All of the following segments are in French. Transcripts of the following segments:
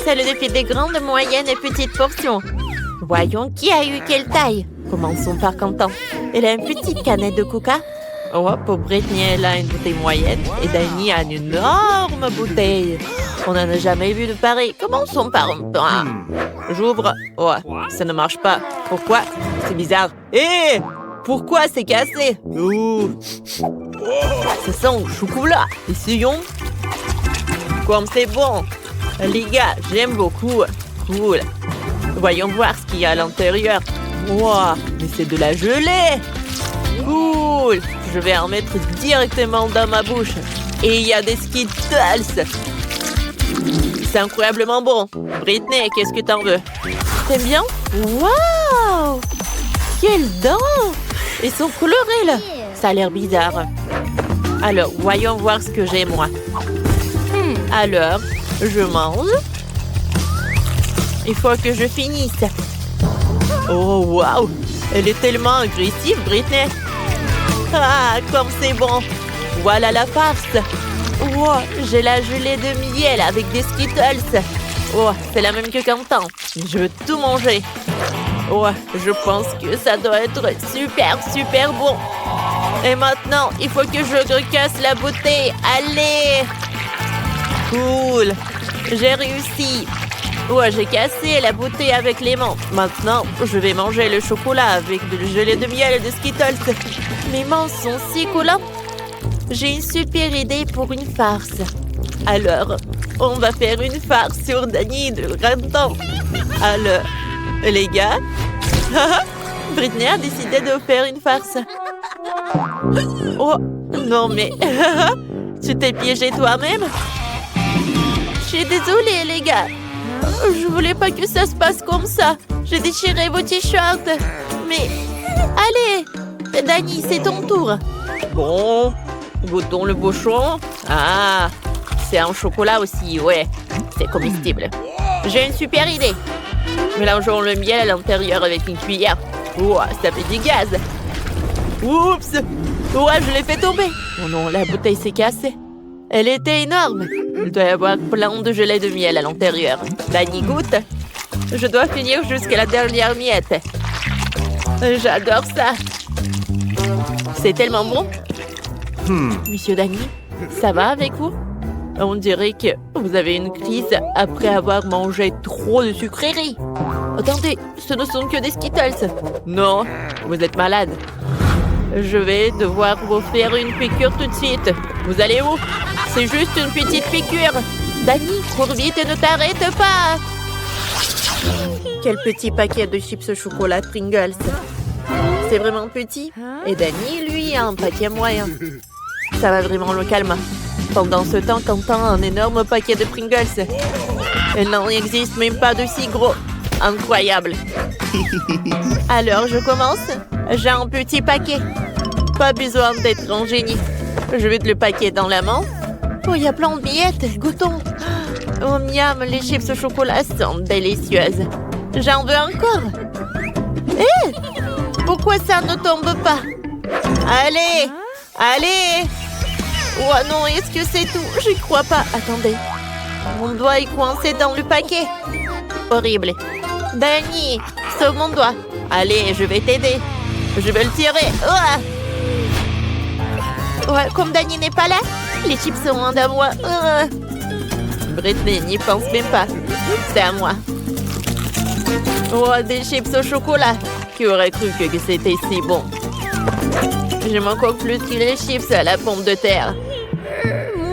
C'est le défi des grandes, moyennes et petites portions. Voyons qui a eu quelle taille. Commençons par Quentin. Elle a une petite canette de coca. Oh, pour Britney, elle a une bouteille moyenne et Danny a une énorme bouteille. On n'en a jamais vu de pareil. Commençons par un pain. J'ouvre. Oh, ça ne marche pas. Pourquoi? C'est bizarre. Hé! Pourquoi c'est cassé? Oh. Ça sent au chocolat. Essayons. Comme c'est bon. Les gars, j'aime beaucoup. Cool. Voyons voir ce qu'il y a à l'intérieur. Wow, mais c'est de la gelée. Cool. Je vais en mettre directement dans ma bouche. Et il y a des Skittles. C'est incroyablement bon. Britney, qu'est-ce que t'en veux? T'aimes bien? Waouh! Quelles dents! Ils sont colorés, là. Ça a l'air bizarre. Alors, voyons voir ce que j'ai, moi. Alors, je mange. Il faut que je finisse. Oh, waouh! Elle est tellement agressive, Britney. Ah, comme c'est bon. Voilà la farce. Wow, j'ai la gelée de miel avec des Skittles. Oh, c'est la même que Quentin. Je veux tout manger. Oh, je pense que ça doit être super, super bon. Et maintenant, il faut que je recasse la bouteille. Allez! Cool! J'ai réussi. Oh, j'ai cassé la bouteille avec les mains. Maintenant, je vais manger le chocolat avec de gelée de miel et de Skittles. Mes mains sont si collantes. J'ai une super idée pour une farce. Alors, on va faire une farce sur Danny de Quentin. Alors, les gars, Britney a décidé de faire une farce. Oh, non mais, tu t'es piégé toi-même? Je suis désolée, les gars. Je voulais pas que ça se passe comme ça. J'ai déchiré vos t-shirts. Mais, allez, Danny, c'est ton tour. Bon, goûtons le bouchon. Ah, c'est un chocolat aussi, ouais. C'est comestible. J'ai une super idée. Mélangeons le miel à l'intérieur avec une cuillère. Ouah, ça fait du gaz. Oups! Ouais, je l'ai fait tomber. Oh non, la bouteille s'est cassée. Elle était énorme. Il doit y avoir plein de gelée de miel à l'intérieur. Danny goûte. Je dois finir jusqu'à la dernière miette. J'adore ça. C'est tellement bon. Monsieur Danny, ça va avec vous? On dirait que vous avez une crise après avoir mangé trop de sucreries. Attendez, ce ne sont que des Skittles. Non, vous êtes malade. Je vais devoir vous faire une piqûre tout de suite. Vous allez où? C'est juste une petite piqûre. Danny, cours vite et ne t'arrête pas. Quel petit paquet de chips au chocolat Pringles. C'est vraiment petit. Et Danny, lui, a un paquet moyen. Ça va vraiment le calmer. Pendant ce temps, Quentin a un énorme paquet de Pringles. Il n'en existe même pas de si gros. Incroyable. Alors, je commence. J'ai un petit paquet. Pas besoin d'être un génie. Je vais le paquet dans la main. Oh, il y a plein de miettes. Goûtons. Oh, miam, les chips au chocolat sont délicieuses. J'en veux encore. Hé! Pourquoi ça ne tombe pas? Allez! Allez! Oh non, est-ce que c'est tout? J'y crois pas. Attendez. Mon doigt est coincé dans le paquet. Horrible. Danny, sauve mon doigt. Allez, je vais t'aider. Je vais le tirer. Ouais, comme Danny n'est pas là, les chips sont loin de moi. Britney n'y pense même pas. C'est à moi. Oh, des chips au chocolat. Qui aurait cru que c'était si bon? J'aime encore plus que les chips à la pomme de terre.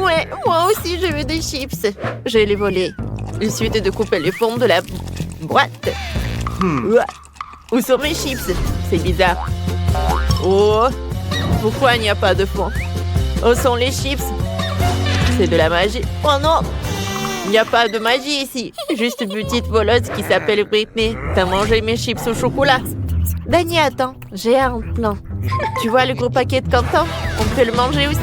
Ouais, moi aussi je veux des chips. Je vais les voler. Il suffit de couper les pommes de la boîte. Où sont mes chips? C'est bizarre. Oh, pourquoi il n'y a pas de fond? Où sont les chips? C'est de la magie. Oh non! Il n'y a pas de magie ici. Juste une petite voleuse qui s'appelle Britney. T'as mangé mes chips au chocolat. Danny, attends. J'ai un plan. Tu vois le gros paquet de Quentin? On peut le manger aussi.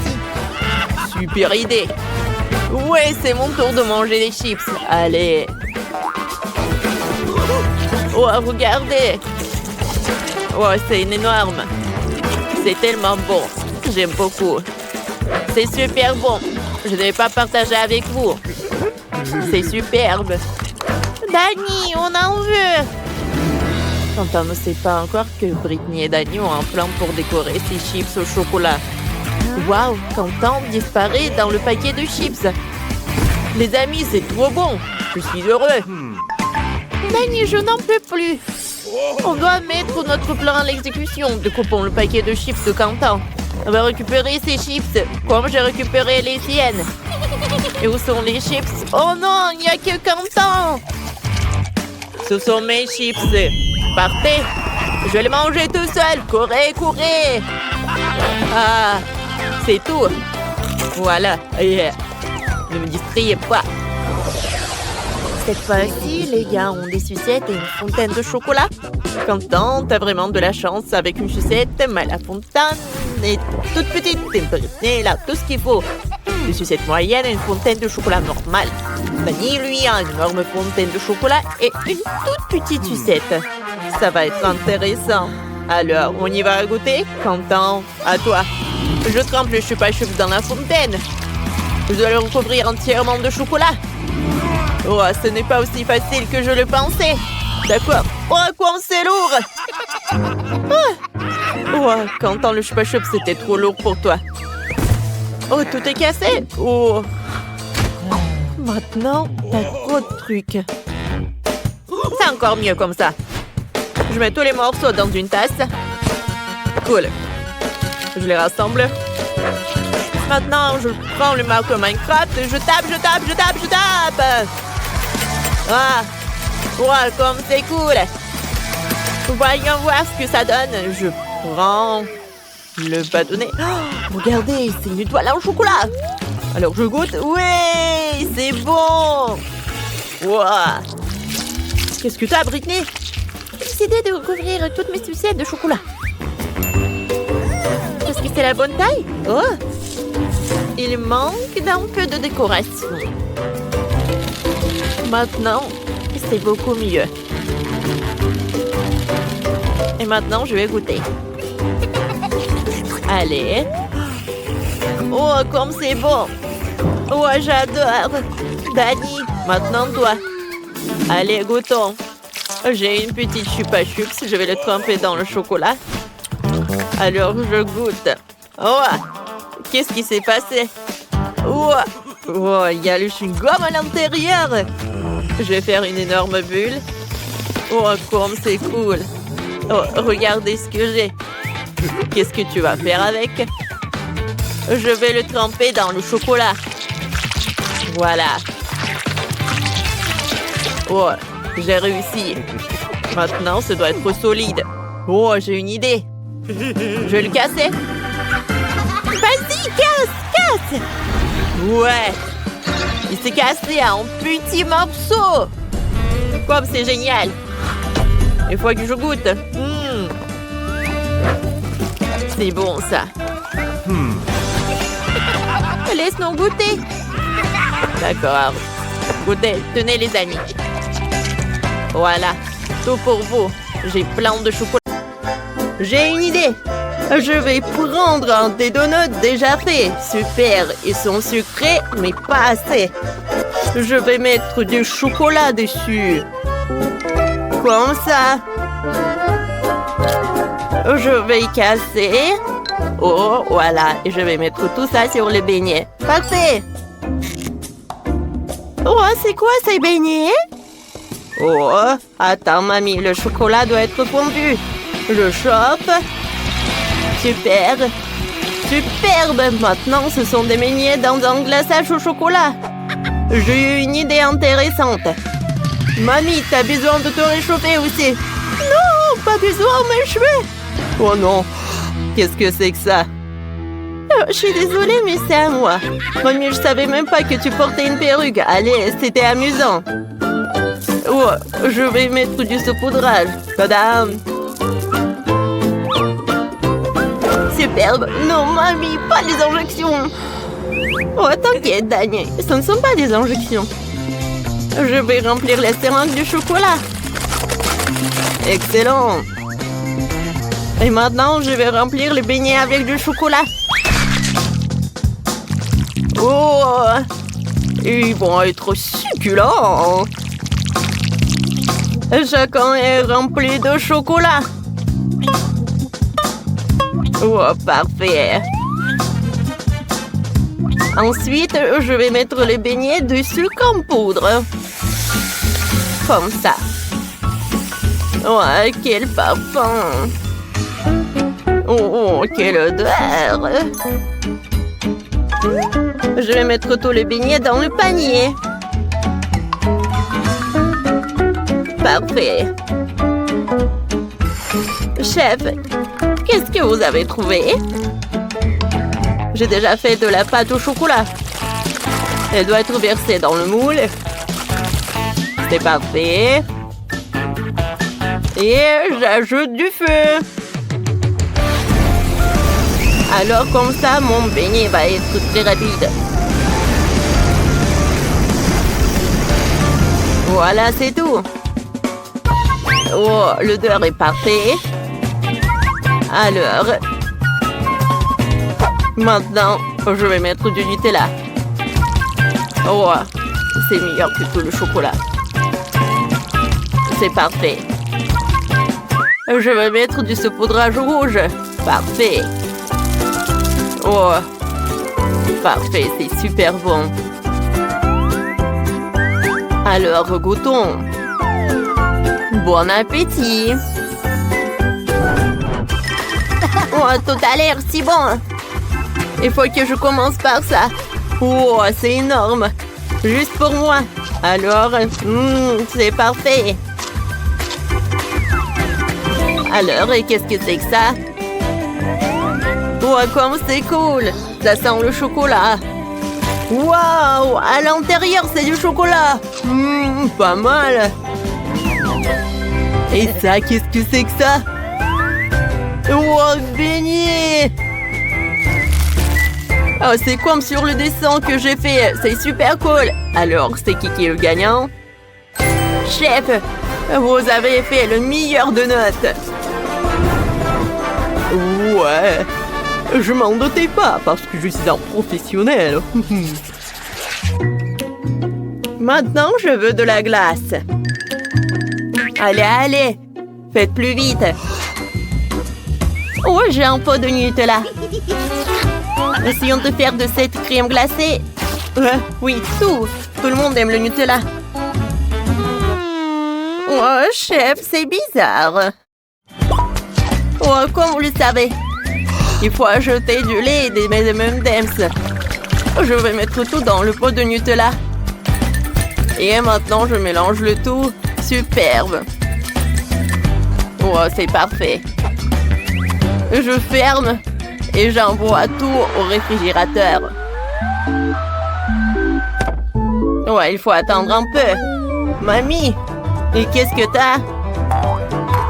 Super idée. Ouais, c'est mon tour de manger les chips. Allez. Oh, regardez. Oh, c'est énorme. C'est tellement bon. J'aime beaucoup. C'est super bon. Je ne vais pas partager avec vous. C'est superbe. Dani, on en veut. Quentin ne sait pas encore que Brittany et Dani ont un plan pour décorer ses chips au chocolat. Waouh, Quentin disparaît dans le paquet de chips. Les amis, c'est trop bon. Je suis heureux. Dani, je n'en peux plus. On doit mettre notre plan à l'exécution. Découpons le paquet de chips de Quentin. On va récupérer ses chips, comme j'ai récupéré les siennes. Et où sont les chips? Oh non, il n'y a que Quentin. Ce sont mes chips. Partez. Je vais les manger tout seul. Courez, courez. Ah, c'est tout. Voilà. Yeah. Ne me distrayez pas. Cette fois-ci, les gars ont des sucettes et une fontaine de chocolat. Quentin, t'as vraiment de la chance avec une sucette, mais la fontaine est toute petite. Et là, tout ce qu'il faut. Des sucettes moyennes et une fontaine de chocolat normale. Dani, lui, a une énorme fontaine de chocolat et une toute petite sucette. Ça va être intéressant. Alors, on y va goûter? Quentin, à toi. Je trempe le chupa-chups dans la fontaine. Je dois le recouvrir entièrement de chocolat. Oh, ce n'est pas aussi facile que je le pensais. D'accord. Oh, quoi, c'est lourd. Oh, Quentin, le chupa-chups, c'était trop lourd pour toi. Oh, tout est cassé. Oh. Maintenant, t'as trop de trucs. C'est encore mieux comme ça. Je mets tous les morceaux dans une tasse. Cool. Je les rassemble. Maintenant, je prends le marteau Minecraft. Je tape. Ah, wow, comme c'est cool. Voyons voir ce que ça donne. Je prends le bâtonnet. Oh, regardez, c'est une étoile en chocolat. Alors je goûte. Oui, c'est bon. Wow. Qu'est-ce que t'as, Brittany? J'ai décidé de recouvrir toutes mes sucettes de chocolat. Est-ce que c'est la bonne taille? Oh, il manque d'un peu de décoration. Maintenant, c'est beaucoup mieux. Et maintenant, je vais goûter. Allez. Oh, comme c'est bon. Oh, j'adore. Dani, maintenant toi. Allez, goûtons. J'ai une petite chupa-chups. Je vais le tremper dans le chocolat. Alors, je goûte. Oh, qu'est-ce qui s'est passé? Oh, oh, il y a le chewing-gum à l'intérieur. Je vais faire une énorme bulle. Oh, comme c'est cool. Oh, regardez ce que j'ai. Qu'est-ce que tu vas faire avec? Je vais le tremper dans le chocolat. Voilà. Oh, j'ai réussi. Maintenant, ça doit être solide. Oh, j'ai une idée. Je vais le casser. Vas-y, casse. Ouais. Il s'est cassé en petits morceaux. Comme c'est génial. Il faut que je goûte. C'est bon, ça. Laisse-nous goûter. D'accord. Goûtez. Tenez, les amis. Voilà. Tout pour vous. J'ai plein de chocolat. J'ai une idée. Je vais prendre un des donuts déjà fait. Super. Ils sont sucrés, mais pas assez. Je vais mettre du chocolat dessus. Comme ça. Je vais casser. Oh, voilà. Et je vais mettre tout ça sur les beignets. Parfait. Oh, c'est quoi ces beignets? Oh, attends, mamie. Le chocolat doit être fondu. Je chope. Super. Superbe. Maintenant, ce sont des beignets dans un glaçage au chocolat. J'ai eu une idée intéressante. Mamie, t'as besoin de te réchauffer aussi. Non, pas besoin, mes cheveux. Oh non. Qu'est-ce que c'est que ça? Je suis désolée, mais c'est à moi. Mamie, je savais même pas que tu portais une perruque. Allez, c'était amusant. Oh, je vais mettre du saupoudrage. Tadam! Superbe. Non, mamie, pas les injections. Oh, t'inquiète, Daniel. Ce ne sont pas des injections. Je vais remplir la seringue de chocolat. Excellent. Et maintenant, je vais remplir les beignets avec du chocolat. Oh! Ils vont être succulents. Chacun est rempli de chocolat. Oh, parfait. Ensuite, je vais mettre les beignets dessus comme poudre. Comme ça. Ouais, quel parfum. Oh, quelle odeur. Je vais mettre tous les beignets dans le panier. Parfait. Chef, qu'est-ce que vous avez trouvé? J'ai déjà fait de la pâte au chocolat. Elle doit être versée dans le moule. C'est parfait. Et j'ajoute du feu. Alors comme ça, mon beignet va être très rapide. Voilà, c'est tout. Oh, l'odeur est parfaite. Alors, maintenant, je vais mettre du Nutella. Oh, c'est meilleur que tout le chocolat. C'est parfait. Je vais mettre du saupoudrage rouge. Parfait. Oh, parfait, c'est super bon. Alors, goûtons. Bon appétit. Oh, tout a l'air si bon. Il faut que je commence par ça. Oh, c'est énorme. Juste pour moi. Alors, c'est parfait. Alors, qu'est-ce que c'est que ça? Oh, comme c'est cool. Ça sent le chocolat. Waouh! À l'intérieur, c'est du chocolat. Pas mal. Et ça, qu'est-ce que c'est que ça? Oh, beignet! Oh, c'est comme sur le dessin que j'ai fait. C'est super cool. Alors, c'est qui est le gagnant? Chef, vous avez fait le meilleur de notes. Ouais. Je m'en doutais pas parce que je suis un professionnel. Maintenant, je veux de la glace. Allez, allez. Faites plus vite. Oh, j'ai un pot de Nutella. Essayons de faire de cette crème glacée. Oui, tout le monde aime le Nutella. Oh, chef, c'est bizarre. Oh, comme vous le savez, il faut ajouter du lait et des M&M's. Je vais mettre tout dans le pot de Nutella. Et maintenant, je mélange le tout. Superbe. Oh, c'est parfait. Je ferme et j'envoie tout au réfrigérateur. Ouais, il faut attendre un peu. Mamie, et qu'est-ce que t'as?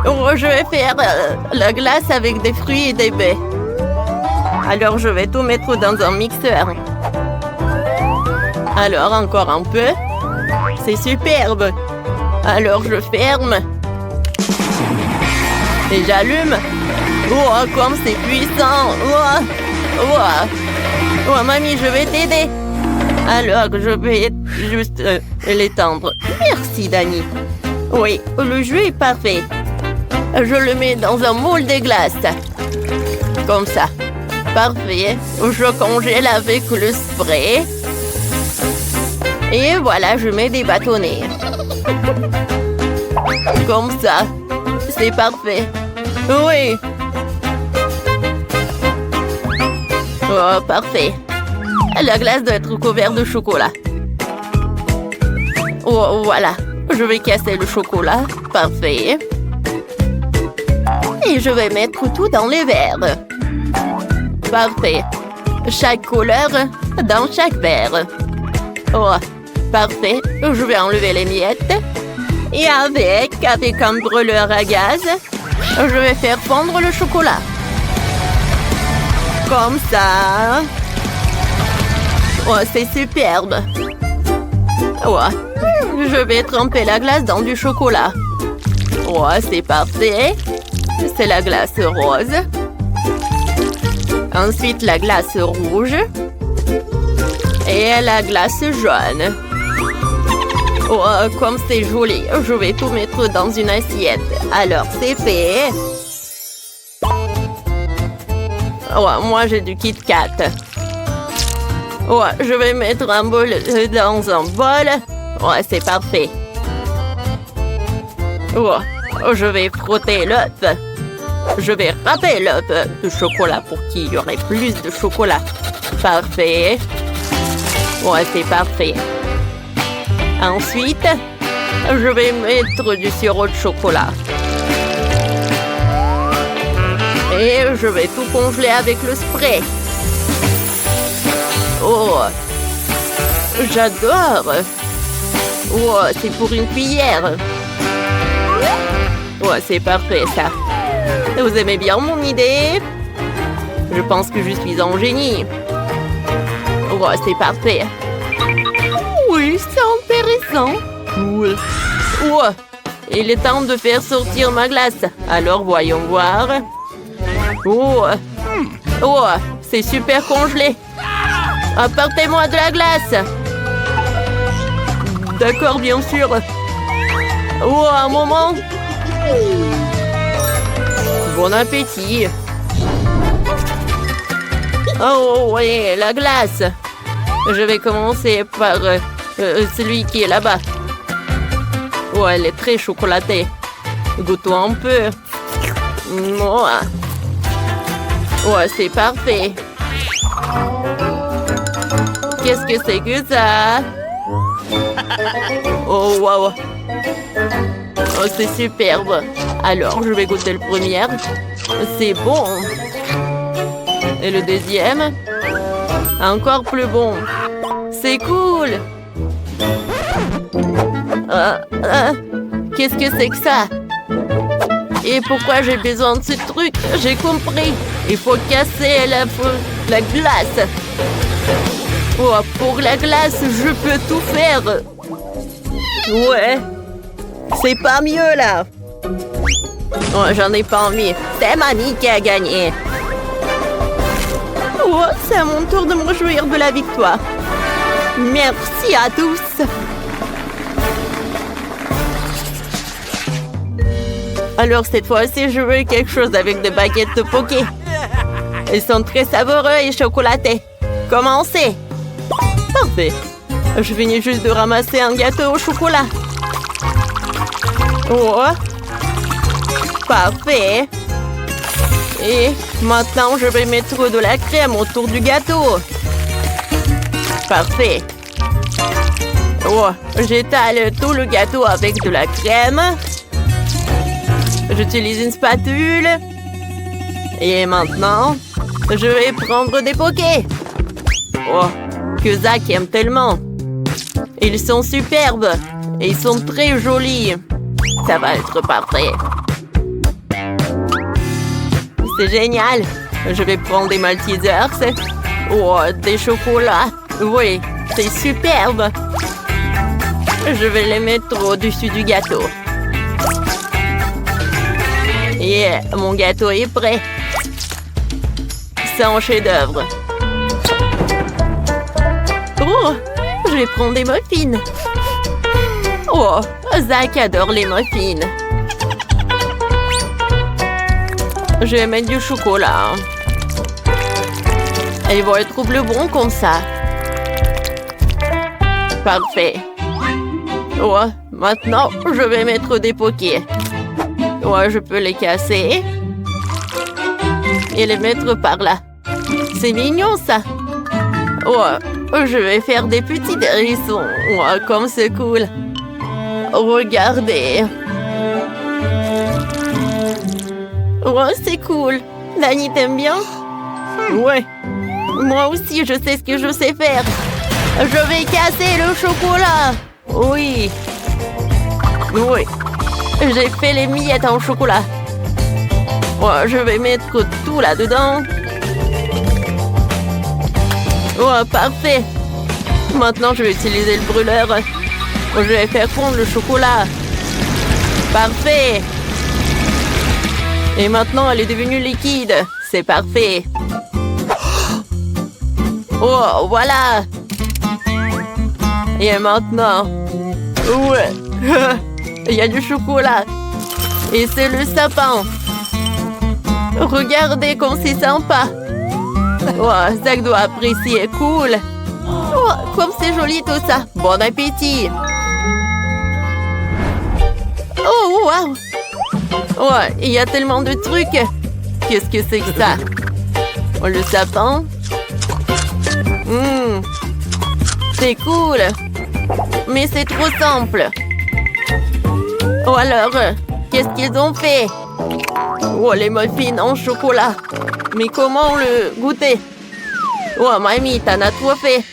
Oh, je vais faire la glace avec des fruits et des baies. Alors, je vais tout mettre dans un mixeur. Alors, encore un peu. C'est superbe. Alors, je ferme. Et j'allume. Oh, comme c'est puissant. Oh, mamie, je vais t'aider. Alors, je vais juste l'étendre. Merci, Dani. Oui, le jus est parfait. Je le mets dans un moule de glace. Comme ça. Parfait. Je congèle avec le spray. Et voilà, je mets des bâtonnets. Comme ça. C'est parfait. Oui. Oh, parfait. La glace doit être couverte de chocolat. Oh, voilà. Je vais casser le chocolat. Parfait. Et je vais mettre tout dans les verres. Parfait. Chaque couleur dans chaque verre. Oh, parfait. Je vais enlever les miettes. Et avec un brûleur à gaz, je vais faire fondre le chocolat. Comme ça. Oh, c'est superbe. Oh, je vais tremper la glace dans du chocolat. Oh, c'est parfait. C'est la glace rose. Ensuite, la glace rouge. Et la glace jaune. Oh, comme c'est joli. Je vais tout mettre dans une assiette. Alors, c'est fait. Oh, moi, j'ai du Kit Kat. Oh, je vais mettre un bol dans un bol. Oh, c'est parfait. Oh, je vais frotter l'œuf. Je vais râper l'œuf de chocolat pour qu'il y aurait plus de chocolat. Parfait. Ouais, c'est parfait. Ensuite, je vais mettre du sirop de chocolat. Et je vais tout congeler avec le spray. Oh, j'adore. Oh, c'est pour une cuillère. Oh, c'est parfait ça. Vous aimez bien mon idée? Je pense que je suis un génie. Oh, c'est parfait. Oui, c'est intéressant. Oui. Oh, il est temps de faire sortir ma glace. Alors, voyons voir. Oh, oh, c'est super congelé. Apportez-moi de la glace. D'accord, bien sûr. Oh, un moment. Bon appétit. Oh, oui, la glace. Je vais commencer par celui qui est là-bas. Oh, elle est très chocolatée. Goûtons un peu. Oh, oh, c'est parfait. Qu'est-ce que c'est que ça? Oh, wow. Oh, c'est superbe. Alors, je vais goûter le premier. C'est bon. Et le deuxième? Encore plus bon. C'est cool. Qu'est-ce que c'est que ça? Et pourquoi j'ai besoin de ce truc? J'ai compris. Il faut casser la glace. Oh, pour la glace, je peux tout faire. Ouais. C'est pas mieux, là. Oh, j'en ai pas envie. C'est Mamie qui a gagné. Oh, c'est à mon tour de me réjouir de la victoire. Merci à tous. Alors, cette fois-ci, je veux quelque chose avec des baguettes de poké. Elles sont très savoureuses et chocolatées. Commencez. Parfait. Je finis juste de ramasser un gâteau au chocolat. Oh. Parfait. Et maintenant, je vais mettre de la crème autour du gâteau. Parfait. Oh, j'étale tout le gâteau avec de la crème. J'utilise une spatule. Et maintenant, je vais prendre des pokés. Oh, que Zach aime tellement. Ils sont superbes. Et ils sont très jolis. Ça va être parfait. C'est génial. Je vais prendre des Maltesers. Oh, des chocolats. Oui, c'est superbe. Je vais les mettre au-dessus du gâteau. Et mon gâteau est prêt. C'est un chef-d'œuvre. Oh, je vais prendre des muffins. Oh, Zach adore les muffins. Je vais mettre du chocolat. Ils vont être plus bons comme ça. Parfait. Oh, maintenant, je vais mettre des pokés. Oh, je peux les casser. Et les mettre par là. C'est mignon, ça. Oh, je vais faire des petits hérissons. Oh, comme c'est cool. Regardez. Oh, c'est cool. Dani, t'aimes bien? Ouais. Moi aussi, je sais ce que je sais faire. Je vais casser le chocolat. Oui. Oui. J'ai fait les miettes en chocolat. Oh, je vais mettre tout là-dedans. Oh, parfait. Maintenant, je vais utiliser le brûleur. Je vais faire fondre le chocolat. Parfait. Et maintenant, elle est devenue liquide. C'est parfait. Oh, voilà. Et maintenant? Ouais. Il y a du chocolat. Et c'est le sapin. Regardez comme c'est sympa. Oh, Zach doit apprécier. Cool. Oh, comme c'est joli tout ça. Bon appétit. Oh, wow. Ouais, il y a tellement de trucs. Qu'est-ce que c'est que ça? Oh, le sapin. C'est cool. Mais c'est trop simple. Oh alors, qu'est-ce qu'ils ont fait? Oh, les muffins en chocolat. Mais comment le goûter? Oh, mamie, t'en as trop fait.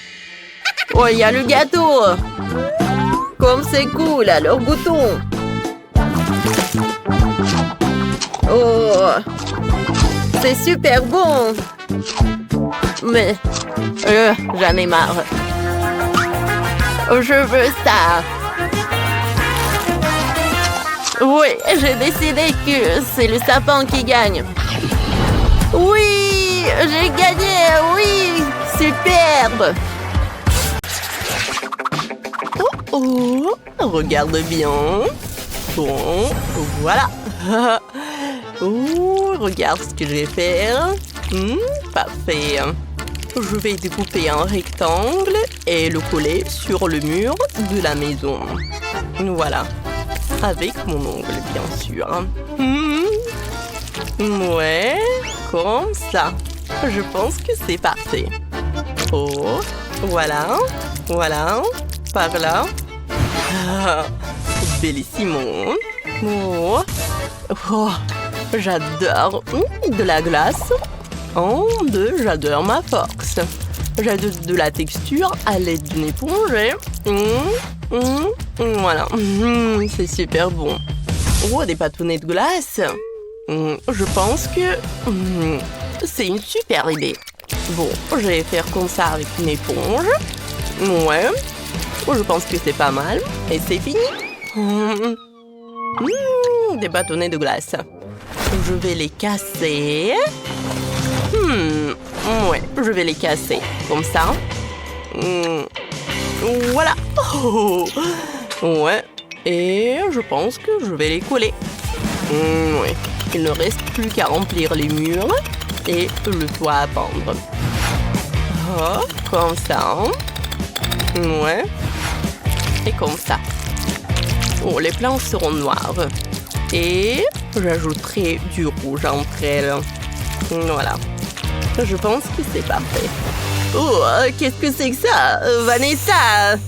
Oh, il y a le gâteau. Comme c'est cool, alors goûtons. Oh, c'est super bon. Mais, j'en ai marre. Je veux ça. Oui, j'ai décidé que c'est le sapin qui gagne. Oui, j'ai gagné, oui, superbe. Oh, regarde bien. Bon, voilà. Oh, regarde ce que je vais faire. Parfait. Je vais découper un rectangle et le coller sur le mur de la maison. Voilà. Avec mon ongle, bien sûr. Ouais, comme ça. Je pense que c'est parfait. Oh, voilà. Voilà. Par là. Bellissimo. Oh. Oh. J'adore de la glace. J'adore ma force. J'adore de la texture à l'aide d'une éponge. Voilà. C'est super bon. Oh, des bâtonnets de glace. Je pense que c'est une super idée. Bon, je vais faire comme ça avec une éponge. Ouais. Je pense que c'est pas mal. Et c'est fini. Des bâtonnets de glace. Je vais les casser. Ouais, je vais les casser. Comme ça. Voilà. Oh. Ouais. Et je pense que je vais les coller. Ouais. Il ne reste plus qu'à remplir les murs et le toit à pendre. Oh, comme ça. Ouais. Et comme ça. Oh, les planches seront noires. Et j'ajouterai du rouge entre elles. Voilà. Je pense que c'est parfait. Oh, qu'est-ce que c'est que ça, Vanessa?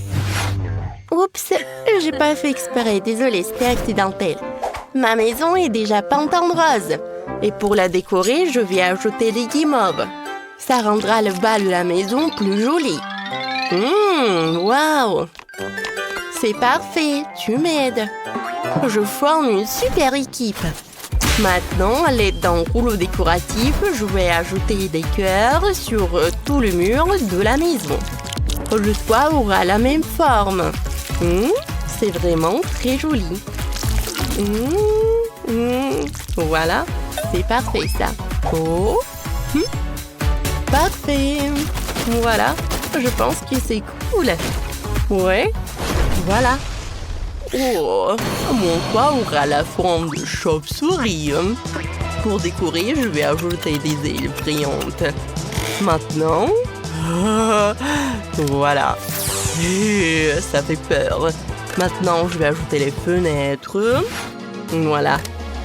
Oups, j'ai pas fait exprès. Désolée, c'était accidentel. Ma maison est déjà peinte en rose. Et pour la décorer, je vais ajouter des guimauves. Ça rendra le bas de la maison plus joli. Waouh! C'est parfait, tu m'aides. Je forme une super équipe. Maintenant, à l'aide d'un rouleau décoratif, je vais ajouter des cœurs sur tout le mur de la maison. Le toit aura la même forme. C'est vraiment très joli. Voilà, c'est parfait ça. Oh, parfait. Voilà, je pense que c'est cool. Ouais, voilà. Oh, mon toit aura la forme de chauve-souris. Pour décorer, je vais ajouter des ailes brillantes. Maintenant, voilà. Ça fait peur. Maintenant, je vais ajouter les fenêtres. Voilà.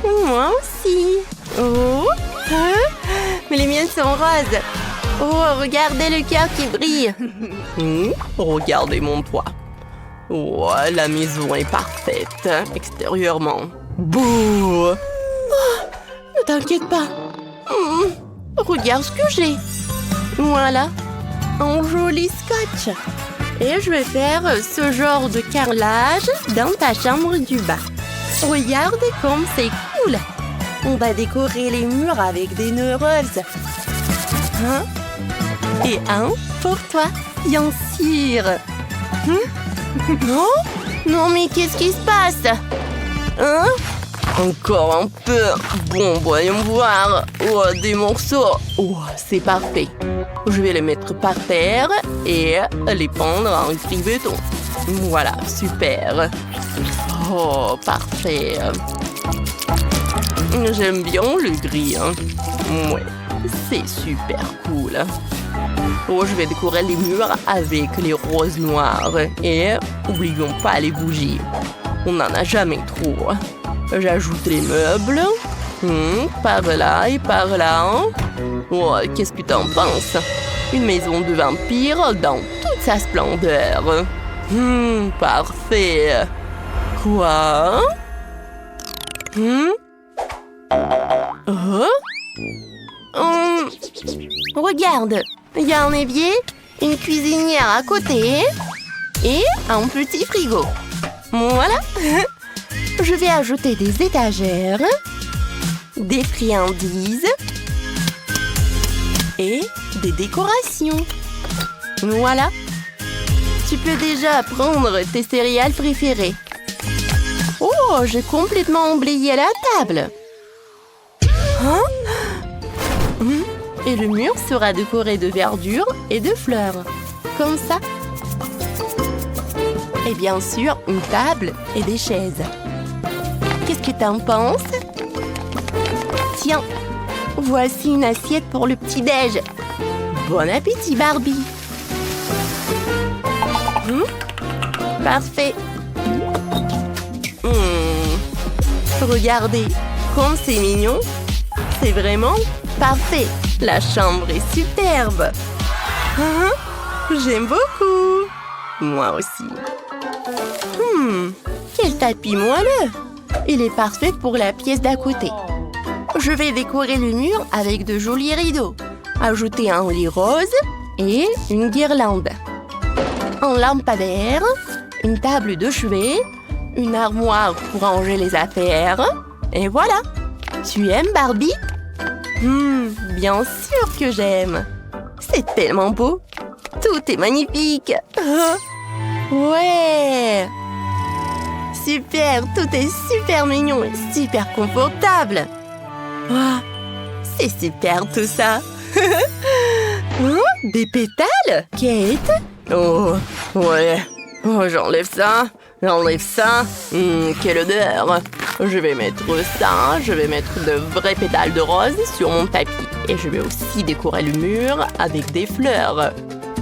Moi aussi. Oh, mais les miennes sont roses. Oh, regardez le cœur qui brille. Regardez mon toit. Oh, la maison est parfaite, extérieurement. Bouh! Oh, ne t'inquiète pas. Regarde ce que j'ai. Voilà, un joli scotch. Et je vais faire ce genre de carrelage dans ta chambre du bas. Regarde comme c'est cool. On va décorer les murs avec des nœuds roses. Et un pour toi, bien sûr. Non? Non, mais qu'est-ce qui se passe? Encore un peu. Bon, voyons voir. Oh, des morceaux. Oh, c'est parfait. Je vais les mettre par terre et les pendre en gris béton. Voilà, super. Oh, parfait. J'aime bien le gris. Hein. Ouais, c'est super cool. Oh, je vais décorer les murs avec les roses noires. Et oublions pas les bougies. On n'en a jamais trop. J'ajoute les meubles. Par là et par là. Oh, qu'est-ce que t'en penses? Une maison de vampire dans toute sa splendeur. Parfait. Quoi? Regarde, il y a un évier, une cuisinière à côté et un petit frigo. Voilà. Je vais ajouter des étagères, des friandises et des décorations. Voilà. Tu peux déjà prendre tes céréales préférées. Oh, j'ai complètement oublié la table. Hein? Et le mur sera décoré de verdure et de fleurs. Comme ça. Et bien sûr, une table et des chaises. Qu'est-ce que t'en penses? Tiens, voici une assiette pour le petit-déj. Bon appétit, Barbie. Parfait. Regardez, comme c'est mignon. C'est vraiment parfait. La chambre est superbe. J'aime beaucoup. Moi aussi. Quel tapis moelleux. Il est parfait pour la pièce d'à côté. Je vais décorer le mur avec de jolis rideaux. Ajouter un lit rose et une guirlande. Un lampadaire, une table de chevet, une armoire pour ranger les affaires. Et voilà. Tu aimes, Barbie? Bien sûr que j'aime. C'est tellement beau. Tout est magnifique. Ouais. Super, tout est super mignon et super confortable. C'est super tout ça. Des pétales, Kate? Oh, ouais. Oh, j'enlève ça. J'enlève ça. Quelle odeur. Je vais mettre ça. Je vais mettre de vrais pétales de rose sur mon tapis. Et je vais aussi décorer le mur avec des fleurs.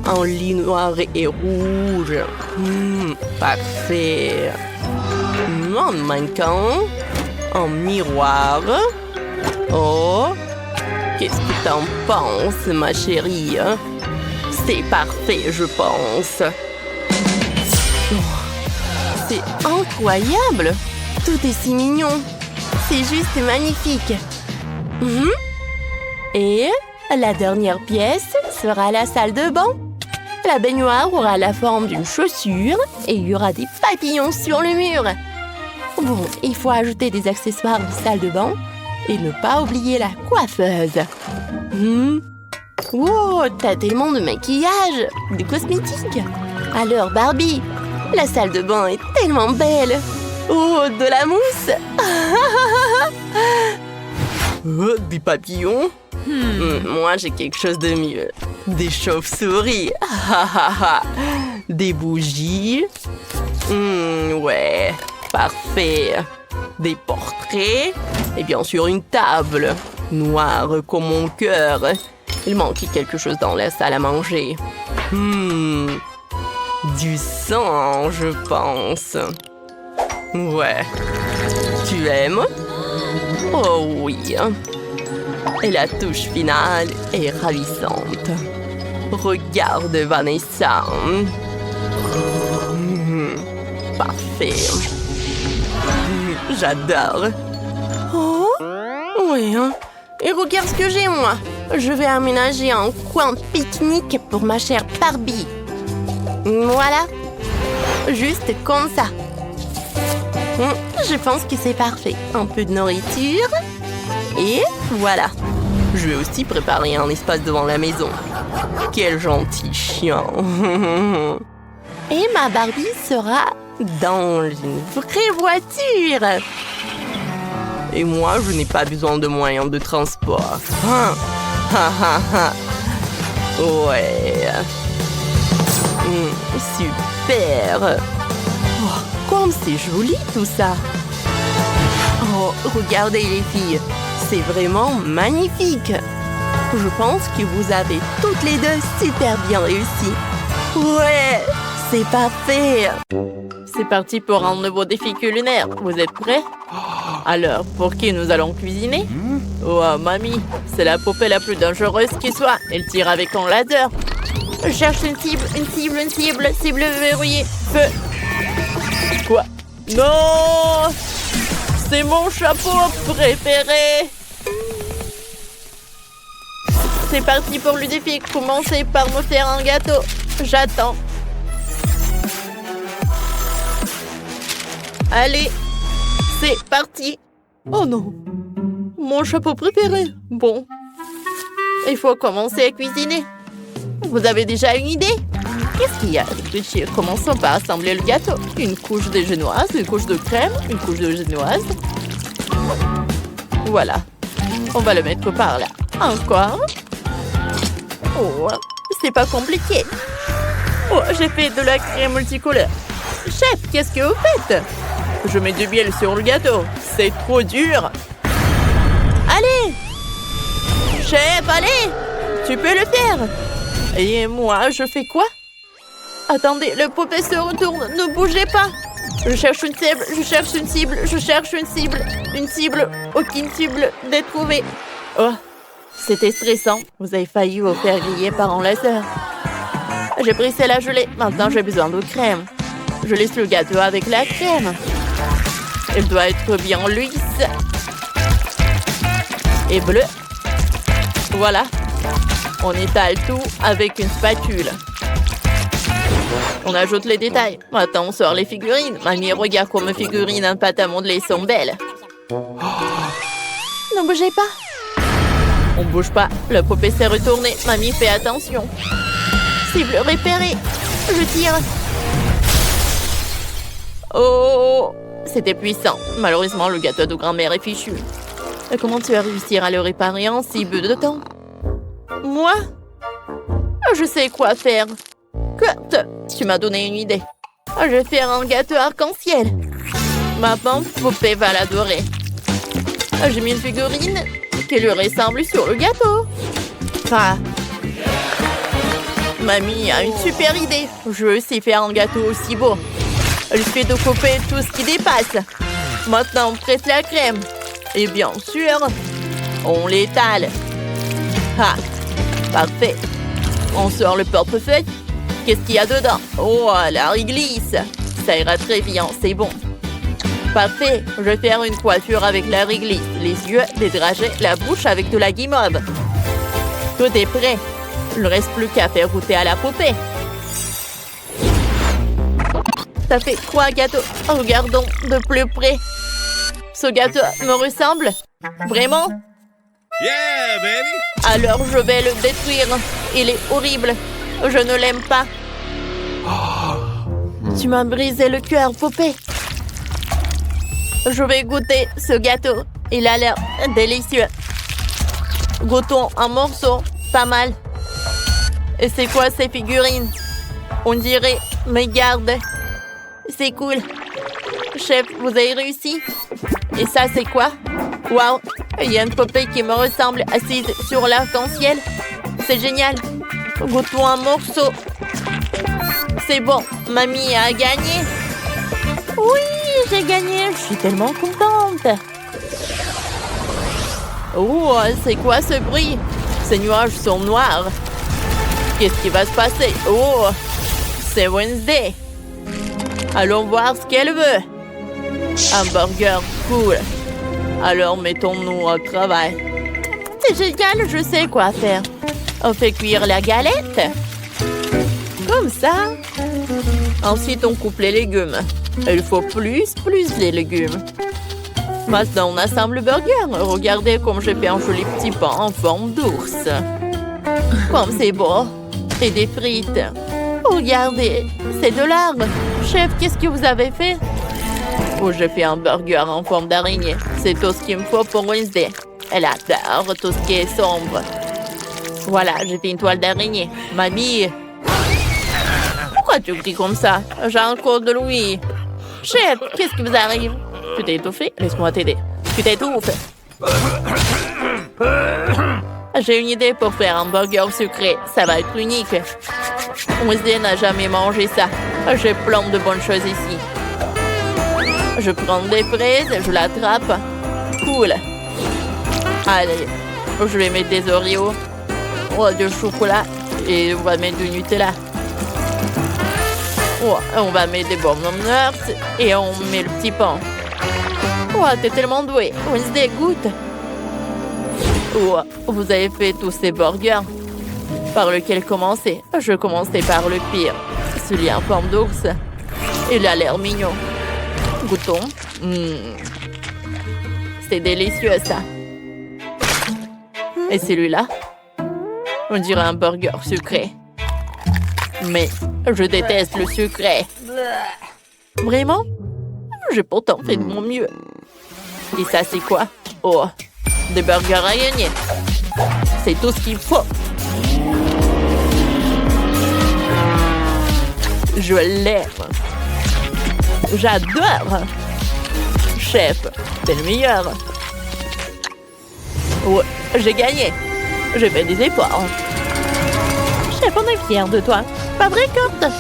En lit noir et rouge. Parfait. Un mannequin. Un miroir. Oh. Qu'est-ce que t'en penses, ma chérie? C'est parfait, je pense. C'est incroyable. Tout est si mignon. C'est juste magnifique. Et la dernière pièce sera la salle de bain. La baignoire aura la forme d'une chaussure et il y aura des papillons sur le mur. Bon, il faut ajouter des accessoires de salle de bain et ne pas oublier la coiffeuse. Wow, t'as tellement de maquillage, de cosmétiques. Alors Barbie, la salle de bain est tellement belle. Oh, de la mousse. Des papillons. Moi, j'ai quelque chose de mieux. Des chauves-souris. Des bougies. Ouais, parfait. Des portraits. Et bien sûr, une table. Noire comme mon cœur. Il manquait quelque chose dans la salle à manger. Du sang, je pense. Ouais. Tu aimes? Oh oui. Et la touche finale est ravissante. Regarde, Vanessa. Parfait. J'adore. Oh, oui. Et regarde ce que j'ai, moi. Je vais aménager un coin pique-nique pour ma chère Barbie. Voilà. Juste comme ça. Je pense que c'est parfait. Un peu de nourriture. Et voilà. Je vais aussi préparer un espace devant la maison. Quel gentil chien. Et ma Barbie sera dans une vraie voiture. Et moi, je n'ai pas besoin de moyens de transport. Ouais. Super. Comme c'est joli tout ça. Oh, regardez les filles. C'est vraiment magnifique. Je pense que vous avez toutes les deux super bien réussi. Ouais, c'est parfait. C'est parti pour un nouveau défi culinaire. Vous êtes prêts? Alors, pour qui nous allons cuisiner? Oh, mamie, c'est la poupée la plus dangereuse qui soit. Elle tire avec un laser. Je cherche une cible. Cible verrouillée. Feu. Quoi? Non! C'est mon chapeau préféré! C'est parti pour le défi. Commencez par me faire un gâteau. J'attends. Allez, c'est parti. Oh non, mon chapeau préféré. Bon, il faut commencer à cuisiner. Vous avez déjà une idée? Qu'est-ce qu'il y a? Réfléchir. Commençons par assembler le gâteau. Une couche de génoise, une couche de crème, une couche de génoise. Voilà. On va le mettre par là. Encore. Oh, c'est pas compliqué. Oh, j'ai fait de la crème multicolore. Chef, qu'est-ce que vous faites? Je mets du miel sur le gâteau. C'est trop dur. Allez! Chef, allez! Tu peux le faire. Et moi, je fais quoi? Attendez, le poupée se retourne. Ne bougez pas. Je cherche une cible. Une cible. Aucune cible n'est trouvée. Oh, c'était stressant. Vous avez failli vous faire griller par un laser. J'ai brisé la gelée. Maintenant, j'ai besoin de crème. Je laisse le gâteau avec la crème. Elle doit être bien lisse. Et bleu. Voilà. On étale tout avec une spatule. On ajoute les détails. Maintenant, on sort les figurines. Mamie, regarde comme figurines en pâte à modeler sont belles. Ne bougez pas. On bouge pas. Le poupée s'est retourné. Mamie, fais attention. Cible repérée. Je tire. Oh, c'était puissant. Malheureusement, le gâteau de grand-mère est fichu. Et comment tu vas réussir à le réparer en si peu de temps? Moi? Je sais quoi faire. Kurt, tu m'as donné une idée. Je vais faire un gâteau arc-en-ciel. Ma pauvre poupée va l'adorer. J'ai mis une figurine qui lui ressemble sur le gâteau. Ah. Mamie a une super idée. Je veux aussi faire un gâteau aussi beau. Elle fait de couper tout ce qui dépasse. Maintenant, on presse la crème. Et bien sûr, on l'étale. Ah, parfait. On sort le portefeuille. Qu'est-ce qu'il y a dedans? Oh, la réglisse. Ça ira très bien, c'est bon. Parfait. Je vais faire une coiffure avec la réglisse. Les yeux, les dragées, la bouche avec de la guimauve. Tout est prêt. Il ne reste plus qu'à faire goûter à la poupée. Ça fait 3 gâteaux. Regardons de plus près. Ce gâteau me ressemble? Vraiment? Yeah, baby! Alors je vais le détruire. Il est horrible. Je ne l'aime pas. Tu m'as brisé le cœur, poupée. Je vais goûter ce gâteau. Il a l'air délicieux. Goûtons un morceau. Pas mal. Et c'est quoi ces figurines? On dirait mes gardes. C'est cool. Chef, vous avez réussi? Et ça, c'est quoi? Waouh! Il y a une poupée qui me ressemble assise sur l'arc-en-ciel. C'est génial. Goûtons un morceau. C'est bon. Mamie a gagné. Oui, j'ai gagné. Je suis tellement contente. Oh, c'est quoi ce bruit? Ces nuages sont noirs. Qu'est-ce qui va se passer? Oh, c'est Wednesday. Allons voir ce qu'elle veut. Un burger, cool. Alors mettons-nous au travail. C'est génial, je sais quoi faire. On fait cuire la galette. Comme ça. Ensuite, on coupe les légumes. Il faut plus de légumes. Maintenant, on assemble le burger. Regardez comme j'ai fait un joli petit pain en forme d'ours. Comme c'est beau. Et des frites. Regardez, c'est de l'art. Chef, qu'est-ce que vous avez fait? Oh, j'ai fait un burger en forme d'araignée. C'est tout ce qu'il me faut pour Wednesday. Elle adore tout ce qui est sombre. Voilà, j'ai fait une toile d'araignée. Mamie, pourquoi tu cries comme ça? J'ai un code de Louis. Chef, qu'est-ce qui vous arrive? Tu t'es étouffé? Laisse-moi t'aider. Tu t'étouffes. J'ai une idée pour faire un burger sucré. Ça va être unique. Wednesday n'a jamais mangé ça. J'ai plein de bonnes choses ici. Je prends des fraises, je l'attrape. Cool. Allez, je vais mettre des Oreos, de chocolat et on va mettre du Nutella. On va mettre des bonbons nuts et on met le petit pain. T'es tellement doué. Wednesday, goûte. Vous avez fait tous ces burgers. Par lequel commencer? Je commençais par le pire. Celui en forme d'ours. Il a l'air mignon. Goûtons. C'est délicieux, ça. Et celui-là? On dirait un burger sucré. Mais je déteste le sucré. Vraiment? J'ai pourtant fait de mon mieux. Et ça, c'est quoi? Des burgers à gagner. C'est tout ce qu'il faut. Je l'aime. J'adore. Chef, t'es le meilleur. J'ai gagné. J'ai fait des efforts. Chef, on est fiers de toi. Pas vrai, Kurt?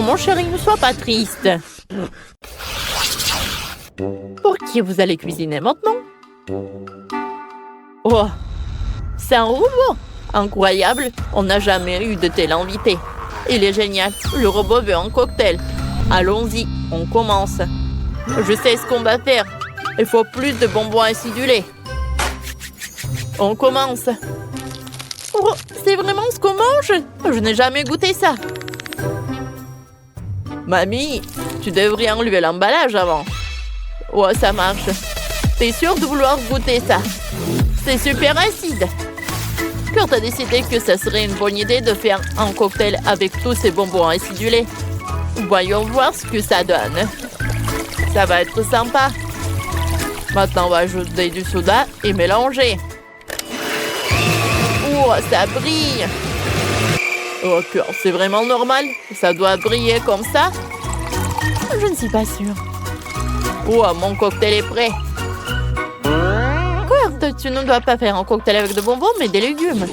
Mon chéri, ne sois pas triste. Pour qui vous allez cuisiner maintenant? C'est un robot. Incroyable. On n'a jamais eu de tel invité. Il est génial. Le robot veut un cocktail. Allons-y, on commence. Je sais ce qu'on va faire. Il faut plus de bonbons acidulés. On commence. C'est vraiment ce qu'on mange? Je n'ai jamais goûté ça. Mamie, tu devrais enlever l'emballage avant. Ça marche. T'es sûre de vouloir goûter ça? C'est super acide. Kurt a décidé que ça serait une bonne idée de faire un cocktail avec tous ces bonbons acidulés. Voyons voir ce que ça donne. Ça va être sympa. Maintenant, on va ajouter du soda et mélanger. Ça brille. Kurt, c'est vraiment normal? Ça doit briller comme ça? Je ne suis pas sûre. Mon cocktail est prêt. Kurt, tu ne dois pas faire un cocktail avec de bonbons, mais des légumes.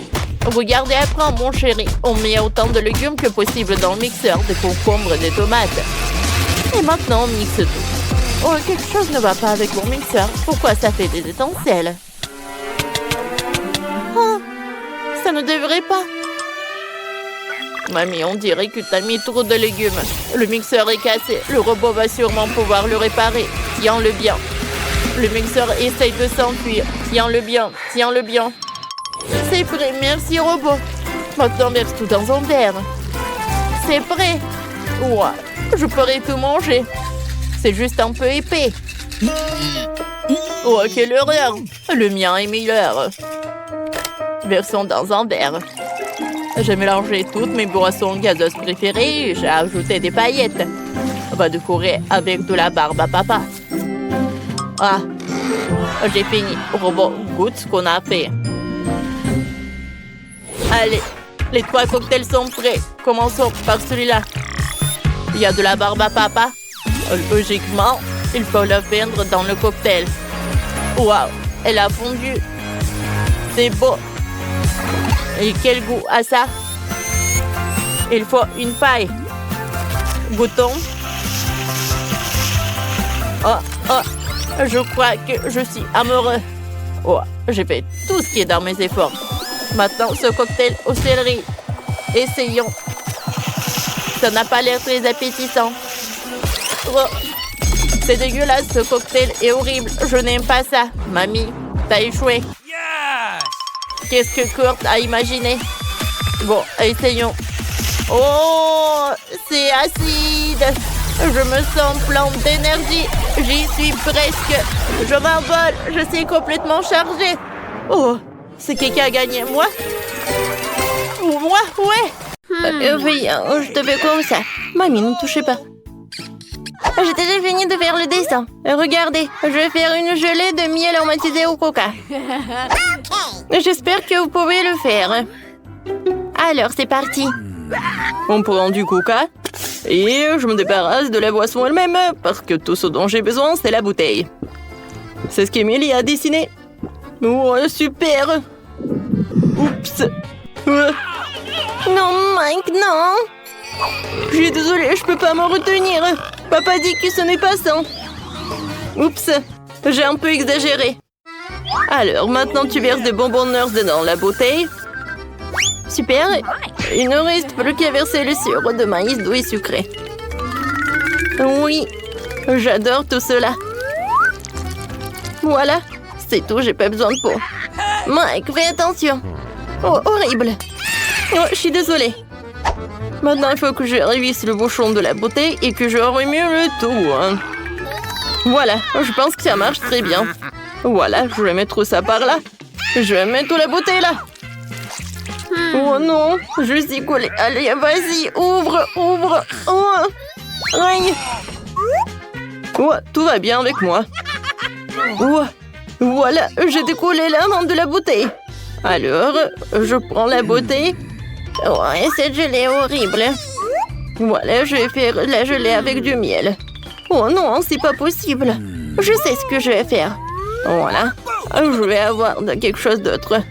Regardez après, mon chéri. On met autant de légumes que possible dans le mixeur, des concombres, des tomates. Et maintenant, on mixe tout. Quelque chose ne va pas avec mon mixeur. Pourquoi ça fait des étincelles? Ça ne devrait pas. Mamie, on dirait que t'as mis trop de légumes. Le mixeur est cassé. Le robot va sûrement pouvoir le réparer. Tiens-le bien. Le mixeur essaye de s'enfuir. Tiens-le bien. Tiens-le bien. C'est prêt. Merci, robot. Maintenant, verse tout dans un verre. C'est prêt. Je pourrais tout manger. C'est juste un peu épais. Quelle horreur. Le mien est meilleur. Versons dans un verre. J'ai mélangé toutes mes boissons gazeuses préférées et j'ai ajouté des paillettes. On va décorer avec de la barbe à papa. J'ai fini. Robot, goûte ce qu'on a fait. Allez, les 3 cocktails sont prêts. Commençons par celui-là. Il y a de la barbe à papa. Logiquement, il faut la peindre dans le cocktail. Elle a fondu. C'est beau. Et quel goût a ça? Il faut une paille. Goûtons. Je crois que je suis amoureux. J'ai fait tout ce qui est dans mes efforts. Maintenant, ce cocktail au céleri. Essayons. Ça n'a pas l'air très appétissant. C'est dégueulasse, ce cocktail est horrible. Je n'aime pas ça. Mamie, t'as échoué. Qu'est-ce que Kurt a imaginé? Bon, essayons. C'est acide. Je me sens plein d'énergie. J'y suis presque. Je m'envole. Je suis complètement chargée. C'est qui a gagné? Moi? Moi? Ouais. Oui, je te fais comme ça. Mamie, ne touchez pas. J'ai déjà fini de faire le dessin. Regardez, je vais faire une gelée de miel aromatisé au coca. J'espère que vous pouvez le faire. Alors, c'est parti. On prend du coca. Et je me débarrasse de la boisson elle-même, parce que tout ce dont j'ai besoin, c'est la bouteille. C'est ce qu'Emily a dessiné. Oh, super! Oups! Non, Mike, non! Je suis désolée, je peux pas m'en retenir. Papa dit que ce n'est pas ça. Oups, j'ai un peu exagéré. Alors, maintenant tu verses des bonbons Nerds dans la bouteille. Super. Il ne reste plus qu'à verser le sirop de maïs doux et sucré. Oui, j'adore tout cela. Voilà, c'est tout, j'ai pas besoin de pot. Mike, fais attention. Oh, horrible. Oh, je suis désolée. Maintenant, il faut que je révisse le bouchon de la bouteille et que je remue le tout. Hein. Voilà, je pense que ça marche très bien. Voilà, je vais mettre ça par là. Je vais mettre la bouteille là. Oh non, je suis collée. Allez, vas-y, ouvre, ouvre. Oh, aïe. Oh, tout va bien avec moi. Oh, voilà, j'ai décollé la main de la bouteille. Alors, je prends la bouteille. Oh, et cette gelée est horrible. Voilà, je vais faire la gelée avec du miel. Oh non, c'est pas possible. Je sais ce que je vais faire. Voilà, je vais avoir quelque chose d'autre.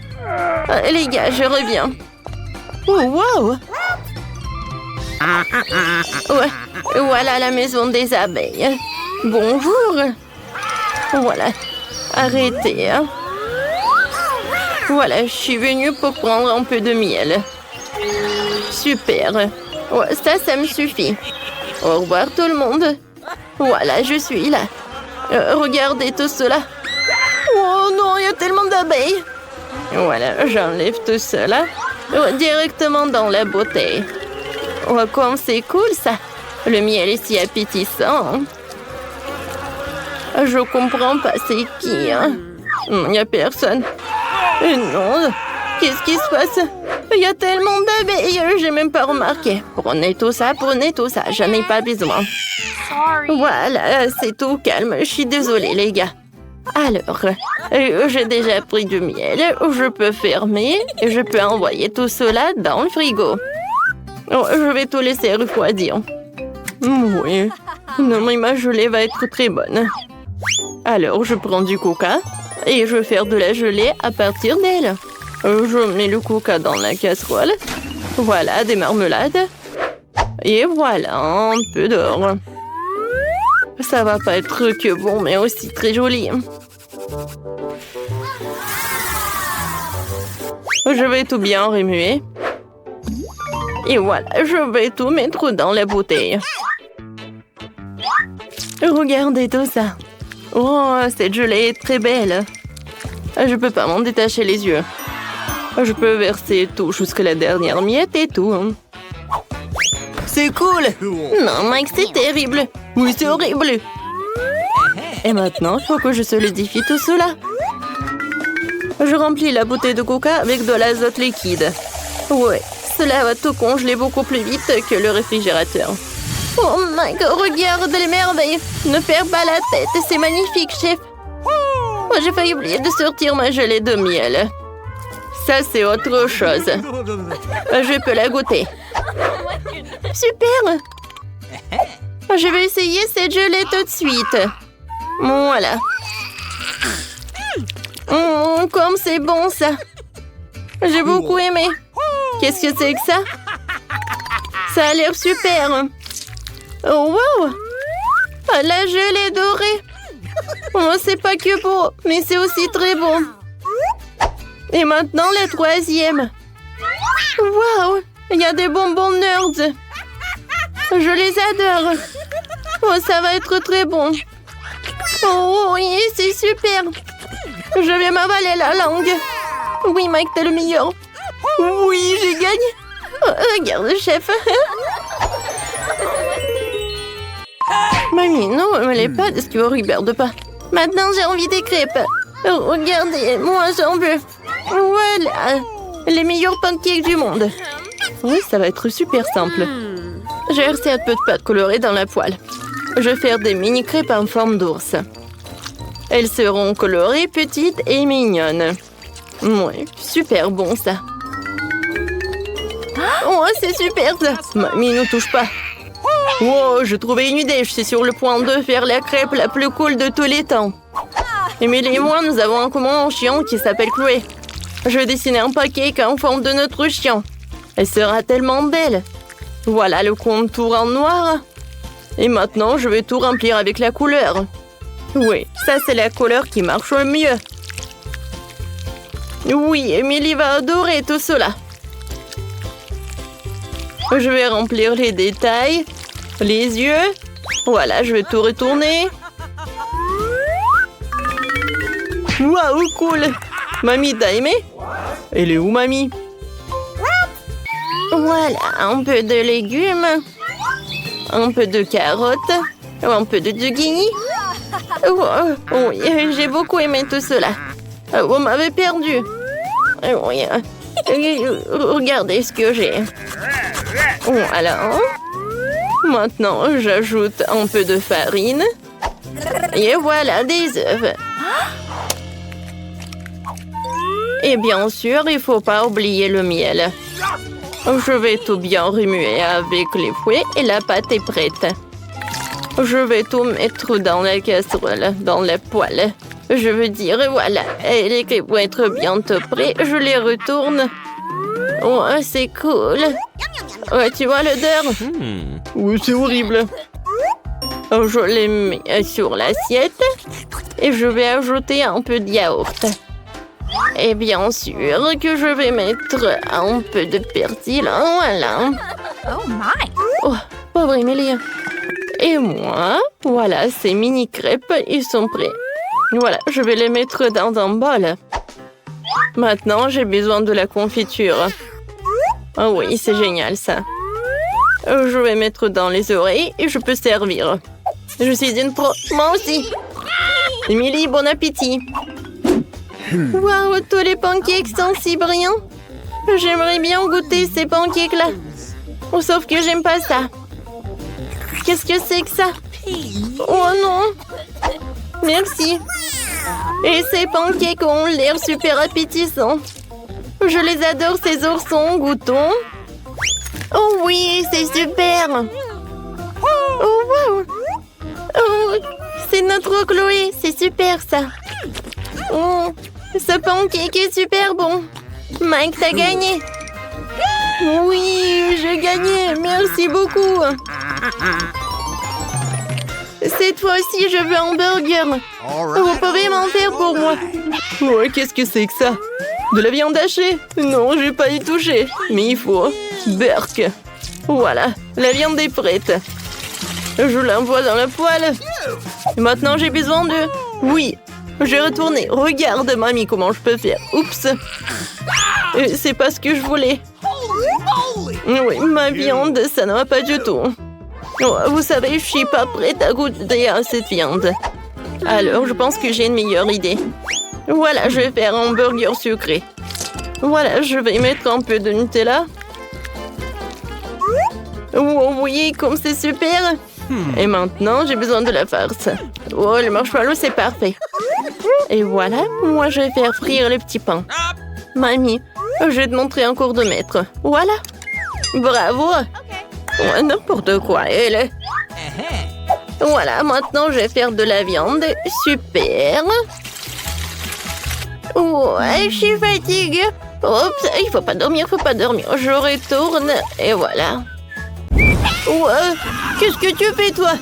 Les gars, je reviens. Oh, wow! Ouais, voilà la maison des abeilles. Bonjour. Voilà, arrêtez. Hein. Voilà, je suis venue pour prendre un peu de miel. Super. Ouais, ça me suffit. Au revoir tout le monde. Voilà, je suis là. Regardez tout cela. Oh non, il y a tellement d'abeilles. Voilà, j'enlève tout cela directement dans la bouteille. Oh, comme c'est cool ça. Le miel est si appétissant. Je comprends pas, c'est qui, hein? Il n'y a personne. Non, qu'est-ce qui se passe? Il y a tellement d'abeilles, j'ai même pas remarqué. Prenez tout ça, j'en ai pas besoin. Voilà, c'est tout calme, je suis désolée les gars. Alors, j'ai déjà pris du miel, je peux fermer et je peux envoyer tout cela dans le frigo. Oh, je vais tout laisser refroidir. Oui, non mais ma gelée va être très bonne. Alors, je prends du coca et je vais faire de la gelée à partir d'elle. Je mets le coca dans la casserole. Voilà, des marmelades. Et voilà, un peu d'or. Ça va pas être que bon, mais aussi très joli. Je vais tout bien remuer. Et voilà, je vais tout mettre dans la bouteille. Regardez tout ça. Oh, cette gelée est très belle. Je peux pas m'en détacher les yeux. Je peux verser tout jusqu'à la dernière miette et tout. C'est cool. Non, Mike, c'est terrible. Oui, c'est horrible. Et maintenant, il faut que je solidifie tout cela. Je remplis la bouteille de coca avec de l'azote liquide. Ouais, cela va tout congeler beaucoup plus vite que le réfrigérateur. Oh Mike, regarde les merveilles. Ne perds pas la tête, c'est magnifique, chef. Oh, j'ai failli oublier de sortir ma gelée de miel. Ça, c'est autre chose. Je peux la goûter. Super! Je vais essayer cette gelée tout de suite. Voilà. Comme c'est bon, ça. J'ai beaucoup aimé. Qu'est-ce que c'est que ça? Ça a l'air super. Oh, wow! La gelée dorée. Oh, c'est pas que beau, mais c'est aussi très bon. Et maintenant, la troisième. Waouh! Il y a des bonbons Nerds. Je les adore. Oh, ça va être très bon. Oh, oui, c'est super. Je vais m'avaler la langue. Oui, Mike, t'es le meilleur. Oui, j'ai gagné. Oh, regarde, chef. Mamie, non, mais les pâtes, est-ce que vous regarde pas? Maintenant, j'ai envie des crêpes. Oh, regardez, moi, j'en veux. Voilà. Les meilleurs pancakes du monde. Oui, ça va être super simple. J'ai versé un peu de pâte colorée dans la poêle. Je vais faire des mini crêpes en forme d'ours. Elles seront colorées, petites et mignonnes. Oui, super bon ça. Oh, c'est super ça. Mamie, ne touche pas. Wow, j'ai trouvé une idée. Je suis sur le point de faire la crêpe la plus cool de tous les temps. Emily et moi, nous avons un commun chien qui s'appelle Chloé. Je vais dessiner un pancake en forme de notre chien. Elle sera tellement belle. Voilà le contour en noir. Et maintenant, je vais tout remplir avec la couleur. Oui, ça c'est la couleur qui marche le mieux. Oui, Emily va adorer tout cela. Je vais remplir les détails, les yeux. Voilà, je vais tout retourner. Waouh, cool! Mamie, t'as aimé? Elle est où, mamie? Voilà, un peu de légumes, un peu de carottes, un peu de zucchini. Oh, oui, j'ai beaucoup aimé tout cela. Vous m'avez perdu. Oui, regardez ce que j'ai. Voilà. Maintenant, j'ajoute un peu de farine. Et voilà des œufs. Et bien sûr, il ne faut pas oublier le miel. Je vais tout bien remuer avec les fouets et la pâte est prête. Je vais tout mettre dans la casserole, dans la poêle. Je veux dire, voilà, les crêpes vont être bientôt prêtes. Je les retourne. Oh, c'est cool. Ouais, tu vois l'odeur? Oui, c'est horrible. Je les mets sur l'assiette et je vais ajouter un peu de yaourt. Et bien sûr que je vais mettre un peu de persil. Voilà. Oh my! Oh, pauvre Emily. Et moi, voilà, ces mini crêpes, ils sont prêts. Voilà, je vais les mettre dans un bol. Maintenant, j'ai besoin de la confiture. Oh oui, c'est génial ça. Je vais mettre dans les oreilles et je peux servir. Je suis une pro. Moi aussi. Emily, bon appétit. Waouh, tous les pancakes sont si brillants. J'aimerais bien goûter ces pancakes-là. Sauf que j'aime pas ça. Qu'est-ce que c'est que ça? Oh non. Merci. Et ces pancakes ont l'air super appétissants. Je les adore, ces oursons. Goûtons. Oh oui, c'est super. Oh wow. Oh, c'est notre Chloé. C'est super ça. Oh, ce pancake est super bon. Mike, t'as gagné. Oui, j'ai gagné. Merci beaucoup. Cette fois-ci, je veux un burger. Vous pouvez m'en faire pour moi? Ouais, qu'est-ce que c'est que ça? De la viande hachée? Non, je vais pas y toucher. Mais il faut. Burk. Voilà, la viande est prête. Je l'envoie dans la poêle. Maintenant, j'ai besoin de... Oui, j'ai retourné. Regarde, mamie, comment je peux faire. Oups. C'est pas ce que je voulais. Oui, ma viande, ça ne va pas du tout. Oh, vous savez, je suis pas prête à goûter à cette viande. Alors, je pense que j'ai une meilleure idée. Voilà, je vais faire un burger sucré. Voilà, je vais mettre un peu de Nutella. Oh oui, comme c'est super. Et maintenant, j'ai besoin de la farce. Oh, le marshmallow, c'est parfait. Et voilà, moi, je vais faire frire le petit pain. Mamie, je vais te montrer un cours de maître. Voilà. Bravo. Oh, n'importe quoi, elle. Voilà, maintenant, je vais faire de la viande. Super. Oh, je suis fatiguée. Oups, il faut pas dormir, faut pas dormir. Je retourne et voilà. Oh, qu'est-ce que tu fais, toi?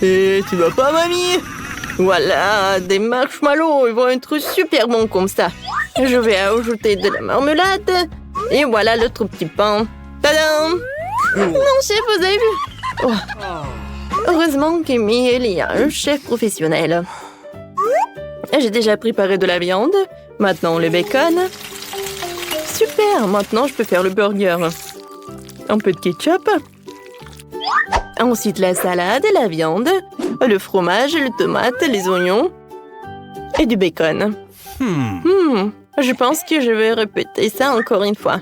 Eh, tu vas pas, mamie? Voilà, des marshmallows, ils vont être super bons comme ça. Je vais ajouter de la marmelade. Et voilà le tout petit pain. Tadam! Non, chef, vous avez vu? Oh. Heureusement qu'il y a un chef professionnel. J'ai déjà préparé de la viande. Maintenant, le bacon. Super, maintenant, je peux faire le burger. Un peu de ketchup. Ensuite, la salade, la viande, le fromage, le tomate, les oignons et du bacon. Je pense que je vais répéter ça encore une fois.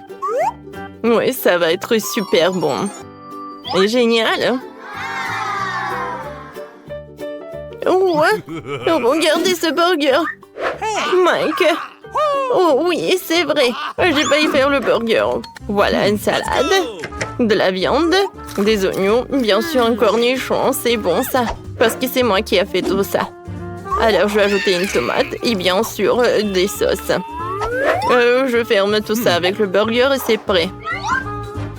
Oui, ça va être super bon. Et génial. Oh, regardez ce burger. Mike. Oh oui, c'est vrai. J'ai failli faire le burger. Voilà une salade. De la viande, des oignons, bien sûr un cornichon, c'est bon ça. Parce que c'est moi qui ai fait tout ça. Alors je vais ajouter une tomate et bien sûr des sauces. Je ferme tout ça avec le burger et c'est prêt.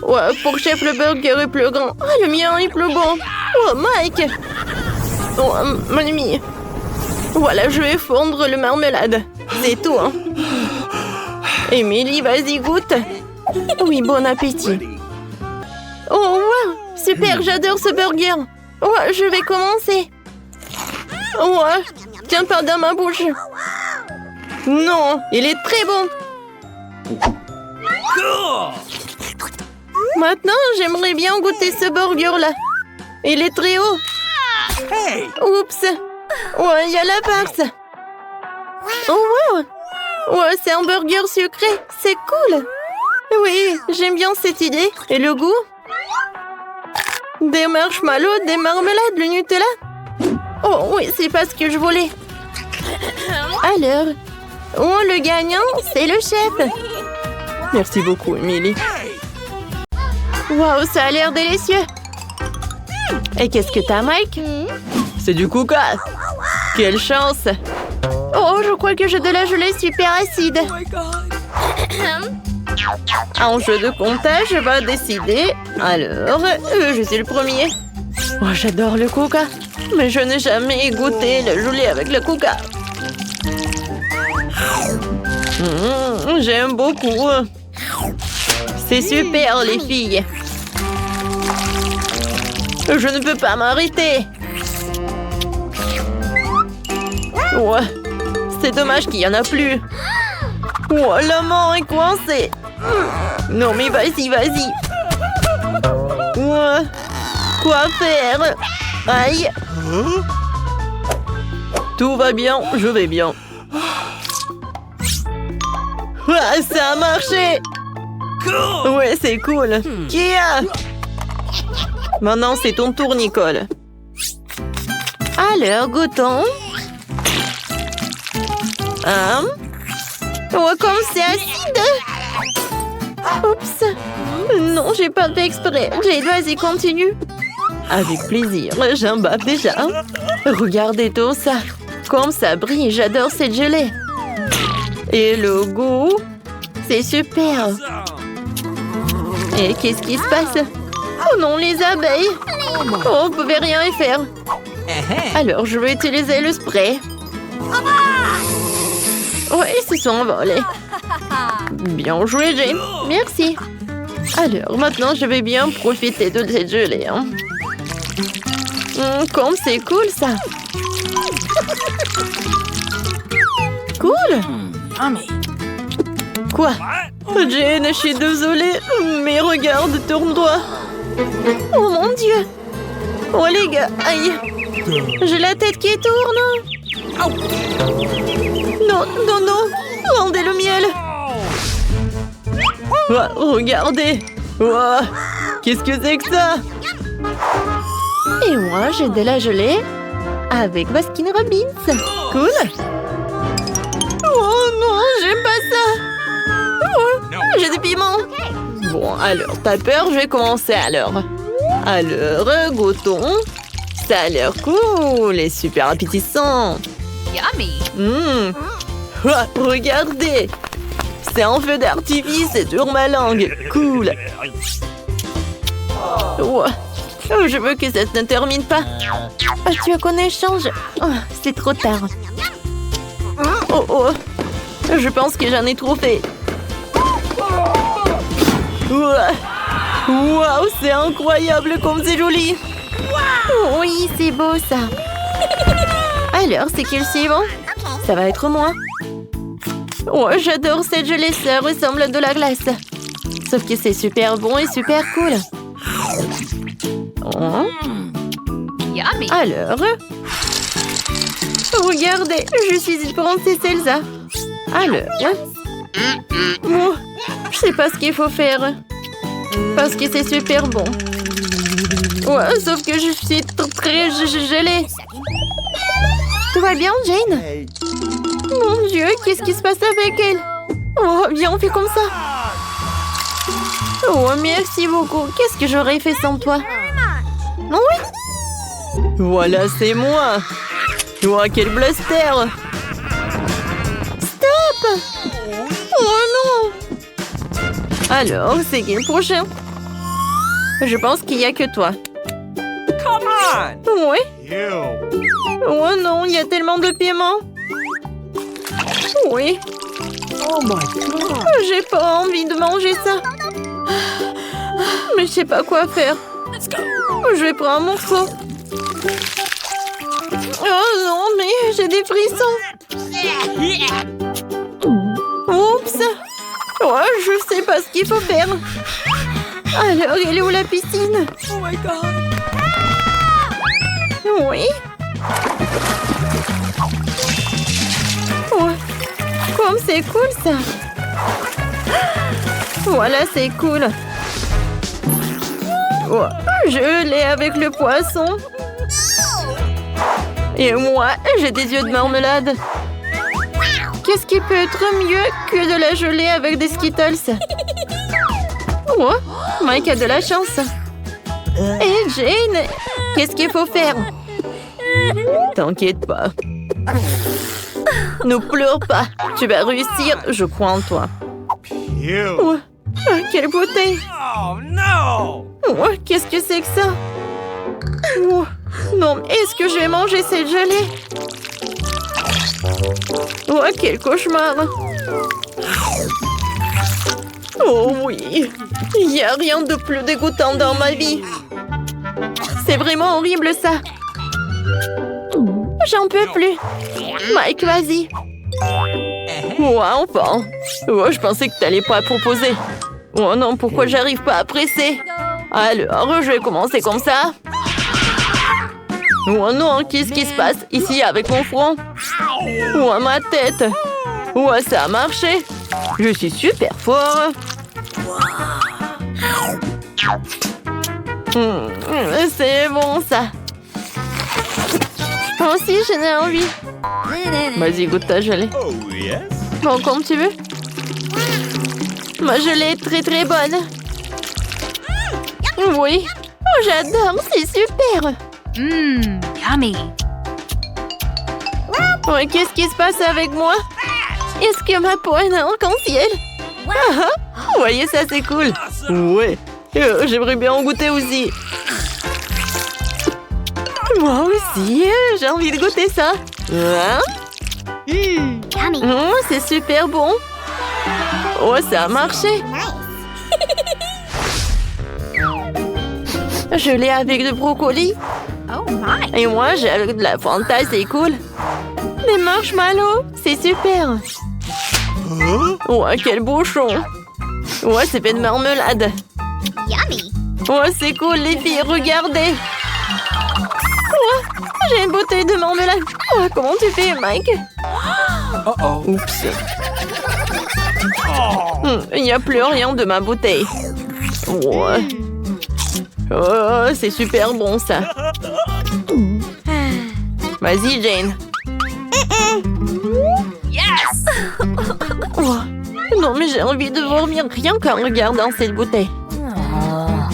Ouais, pour chef, le burger est plus grand. Ah, le mien est plus bon. Oh, Mike. Oh, mon ami. Voilà, je vais fondre le marmelade. C'est tout, hein. Émilie, vas-y, goûte. Oui, bon appétit. Oh, wow. Super, j'adore ce burger. Ouais, je vais commencer. Ouais, tiens pas dans ma bouche. Non, il est très bon. Maintenant, j'aimerais bien goûter ce burger-là. Il est très haut. Oups. Ouais, il y a la farce. Oh, wow. Ouais, c'est un burger sucré. C'est cool. Oui, j'aime bien cette idée. Et le goût? Des marshmallows, des marmelades, le Nutella. Oh, oui, c'est pas ce que je voulais. Alors, oh, le gagnant, c'est le chef. Merci beaucoup, Émilie. Waouh, ça a l'air délicieux. Et qu'est-ce que t'as, Mike? C'est du coca. Quelle chance. Oh, je crois que j'ai de la gelée super acide. Un jeu de comptage va décider. Alors, je suis le premier. Oh, j'adore le coca. Mais je n'ai jamais goûté la gelée avec le coca. J'aime beaucoup. C'est super, les filles. Je ne peux pas m'arrêter. Ouais. C'est dommage qu'il n'y en a plus. Oh, la main est coincée. Non, mais vas-y, vas-y. Ouais. Quoi faire? Aïe. Tout va bien, je vais bien. Ah, ça a marché. Ouais, c'est cool. Qui a? Maintenant, c'est ton tour, Nicole. Alors, goûtons. Oh, comme c'est acide. Oups. Non, j'ai pas fait exprès. Jade, vas-y, continue. Avec plaisir, j'en bave déjà. Regardez tout ça. Comme ça brille, j'adore cette gelée. Et le goût, c'est super. Et qu'est-ce qui se passe? Oh non, les abeilles. Oh, on pouvait rien y faire. Alors, je vais utiliser le spray. Oh, ils se sont envolés. Bien joué, Jane. Merci. Alors, maintenant, je vais bien profiter de cette gelée. Hein. Comme c'est cool, ça. Cool. Quoi? Jane, je suis désolée, mais regarde, tourne droit. Oh mon Dieu. Oh les gars, aïe. J'ai la tête qui tourne. Non, non, non. Rendez le miel. Oh, regardez. Oh, qu'est-ce que c'est que ça? Et moi, j'ai de la gelée avec Baskin Robbins. Cool. Oh non, j'aime pas ça. Oh, j'ai des piments. Bon, alors, t'as peur? Je vais commencer alors. Alors, goûtons. Ça a l'air cool et super appétissant. Yummy. Oh, regardez. C'est un feu d'artifice sur ma langue. Cool. Oh, je veux que ça ne termine pas. Ah, tu as qu'on échange? Oh, c'est trop tard. Oh, oh. Je pense que j'en ai trop fait. Waouh, c'est incroyable comme c'est joli. Oui, c'est beau ça. Alors, c'est qui le suivant? Ça va être moi. Oh, j'adore cette gelée, ça ressemble à de la glace. Sauf que c'est super bon et super cool. Oh. Yummy. Alors, regardez, je suis une princesse Elsa. Alors, oh, je sais pas ce qu'il faut faire. Parce que c'est super bon. Ouais, sauf que je suis très gelée. Tout va bien, Jane? Mon Dieu, qu'est-ce qui se passe avec elle? Oh, viens, on fait comme ça. Oh, merci beaucoup. Qu'est-ce que j'aurais fait sans toi? Oui. Voilà, c'est moi. Oh, quel bluster. Stop. Oh non. Alors, c'est qui le prochain? Je pense qu'il n'y a que toi. Oui. Oh non, il y a tellement de piment. Oui. Oh my God. J'ai pas envie de manger ça. Mais je sais pas quoi faire. Je vais prendre un morceau. Oh non, mais j'ai des frissons. Oups. Oh, je sais pas ce qu'il faut faire. Alors, elle est où la piscine? Oh my God. Oui. Oh, comme c'est cool ça. Voilà, c'est cool. Oh, je l'ai avec le poisson. Et moi, j'ai des yeux de marmelade. Qu'est-ce qui peut être mieux que de la gelée avec des Skittles? Oh, Mike a de la chance. Et Jane, qu'est-ce qu'il faut faire? T'inquiète pas. Ne pleure pas. Tu vas réussir, je crois en toi. Oh, quelle beauté! Oh no! Oh, qu'est-ce que c'est que ça? Oh, non, est-ce que je vais manger cette gelée? Oh, quel cauchemar! Oh oui, il n'y a rien de plus dégoûtant dans ma vie. C'est vraiment horrible ça. J'en peux plus. Mike, vas-y. Oh, enfin. Oh, je pensais que t'allais pas proposer. Oh non, pourquoi j'arrive pas à presser? Alors, je vais commencer comme ça. Oh non, qu'est-ce qui se passe ici avec mon front? Oh, ma tête. Oh, ça a marché. Je suis super fort. C'est bon ça. Moi aussi, j'en ai envie. Vas-y, goûte ta gelée. Oh, yes. Bon, comme tu veux. Ma gelée est très très bonne. Oui. Oh, j'adore, c'est super. Yummy. Ouais, qu'est-ce qui se passe avec moi? Est-ce que ma peau est un arc-en-ciel? Vous voyez, ça c'est cool. Ouais. J'aimerais bien en goûter aussi. Moi aussi, j'ai envie de goûter ça. Hein? Yummy. C'est super bon. Oh, ça a marché. Je l'ai avec du brocoli. Oh my. Et moi, j'ai avec de la Fanta, c'est cool. Des marshmallows, c'est super. Oh, quel bouchon. Ouais, c'est fait de marmelade. Yummy. Oh, c'est cool, les filles, regardez. Oh, j'ai une bouteille de marmelade. Oh, comment tu fais, Mike? Uh-oh. Oups. Il n'y a plus rien de ma bouteille. Ouais. Oh, c'est super bon, ça. Vas-y, Jane. Yes. Oh, non, mais j'ai envie de vomir rien qu'en regardant cette bouteille.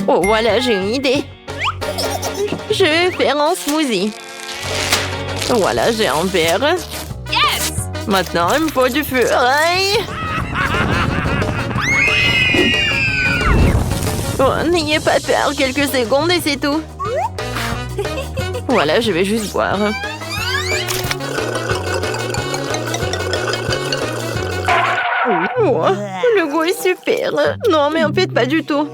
Oh, voilà, j'ai une idée. Je vais faire un smoothie. Voilà, j'ai un verre. Yes. Maintenant, il me faut du feu. Aïe! Oh, n'ayez pas peur, quelques secondes et c'est tout. Voilà, je vais juste boire. Oh, le goût est super. Non, mais en fait, pas du tout.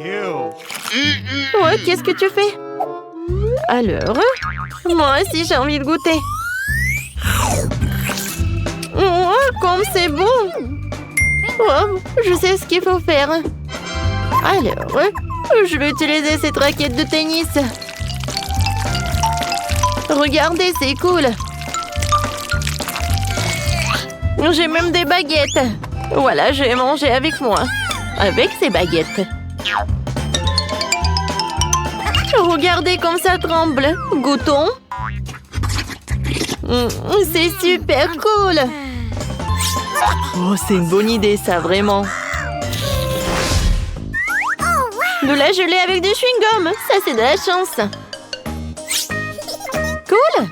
Ouais, qu'est-ce que tu fais? Alors, moi aussi, j'ai envie de goûter. Oh, comme c'est bon. Oh, je sais ce qu'il faut faire. Alors, je vais utiliser cette raquette de tennis. Regardez, c'est cool. J'ai même des baguettes. Voilà, je vais manger avec moi. Avec ces baguettes. Regardez comme ça tremble. Goûtons. C'est super cool. Oh, c'est une bonne idée, ça, vraiment. De la gelée avec du chewing-gum. Ça, c'est de la chance. Cool.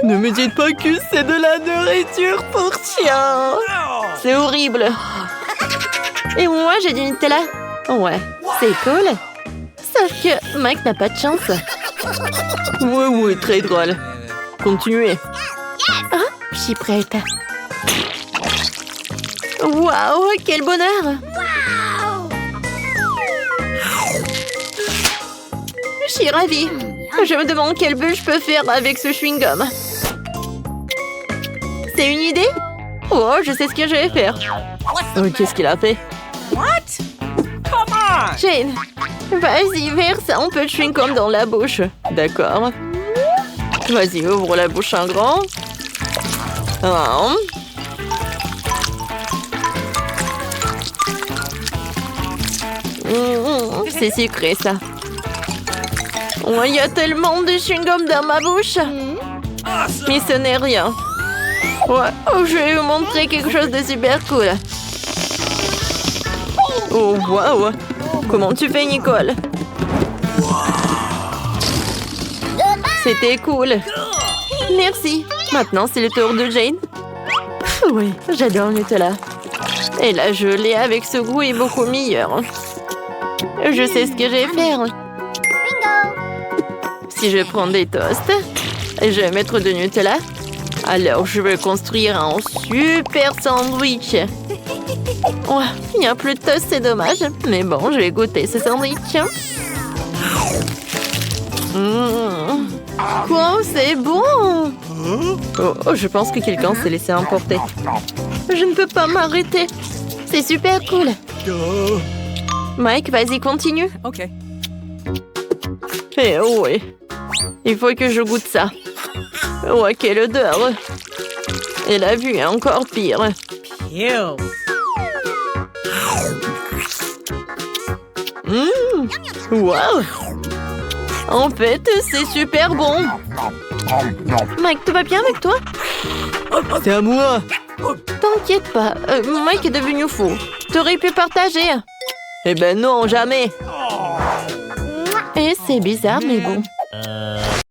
Ne me dites pas que c'est de la nourriture pour chien. C'est horrible. Et moi, j'ai du Nutella. Ouais, c'est cool. Sauf que Mike n'a pas de chance. Ouais, très drôle. Continuez. Ah, je suis prête. Waouh, quel bonheur. Wow. Je suis ravie. Je me demande quelle bulle je peux faire avec ce chewing-gum. C'est une idée? Oh, je sais ce que je vais faire. Oh, qu'est-ce qu'il a fait? What? Come on! Jane, vas-y, verse un peu de chewing-gum dans la bouche. D'accord. Vas-y, ouvre la bouche en grand. C'est sucré, ça. Oh, il y a tellement de chewing-gum dans ma bouche. Mais ce n'est rien. Ouais, je vais vous montrer quelque chose de super cool. Oh, waouh! Comment tu fais, Nicole? C'était cool. Merci. Maintenant, c'est le tour de Jane. Oui, j'adore le Nutella. Et la gelée avec ce goût est beaucoup meilleure. Je sais ce que je vais faire. Si je prends des toasts, je vais mettre de Nutella. Alors, je vais construire un super sandwich. Oh, il n'y a plus de toast, c'est dommage. Mais bon, je vais goûter ce sandwich. Quoi, c'est bon. Oh, je pense que quelqu'un s'est laissé emporter. Je ne peux pas m'arrêter. C'est super cool. Mike, vas-y, continue. OK. Eh oui. Il faut que je goûte ça. Oh, quelle odeur. Et la vue est encore pire. Ew. Wow. En fait, c'est super bon. Mike, tout va bien avec toi? C'est à moi. T'inquiète pas, Mike est devenu fou. T'aurais pu partager. Eh ben non, jamais. Et c'est bizarre, mais bon.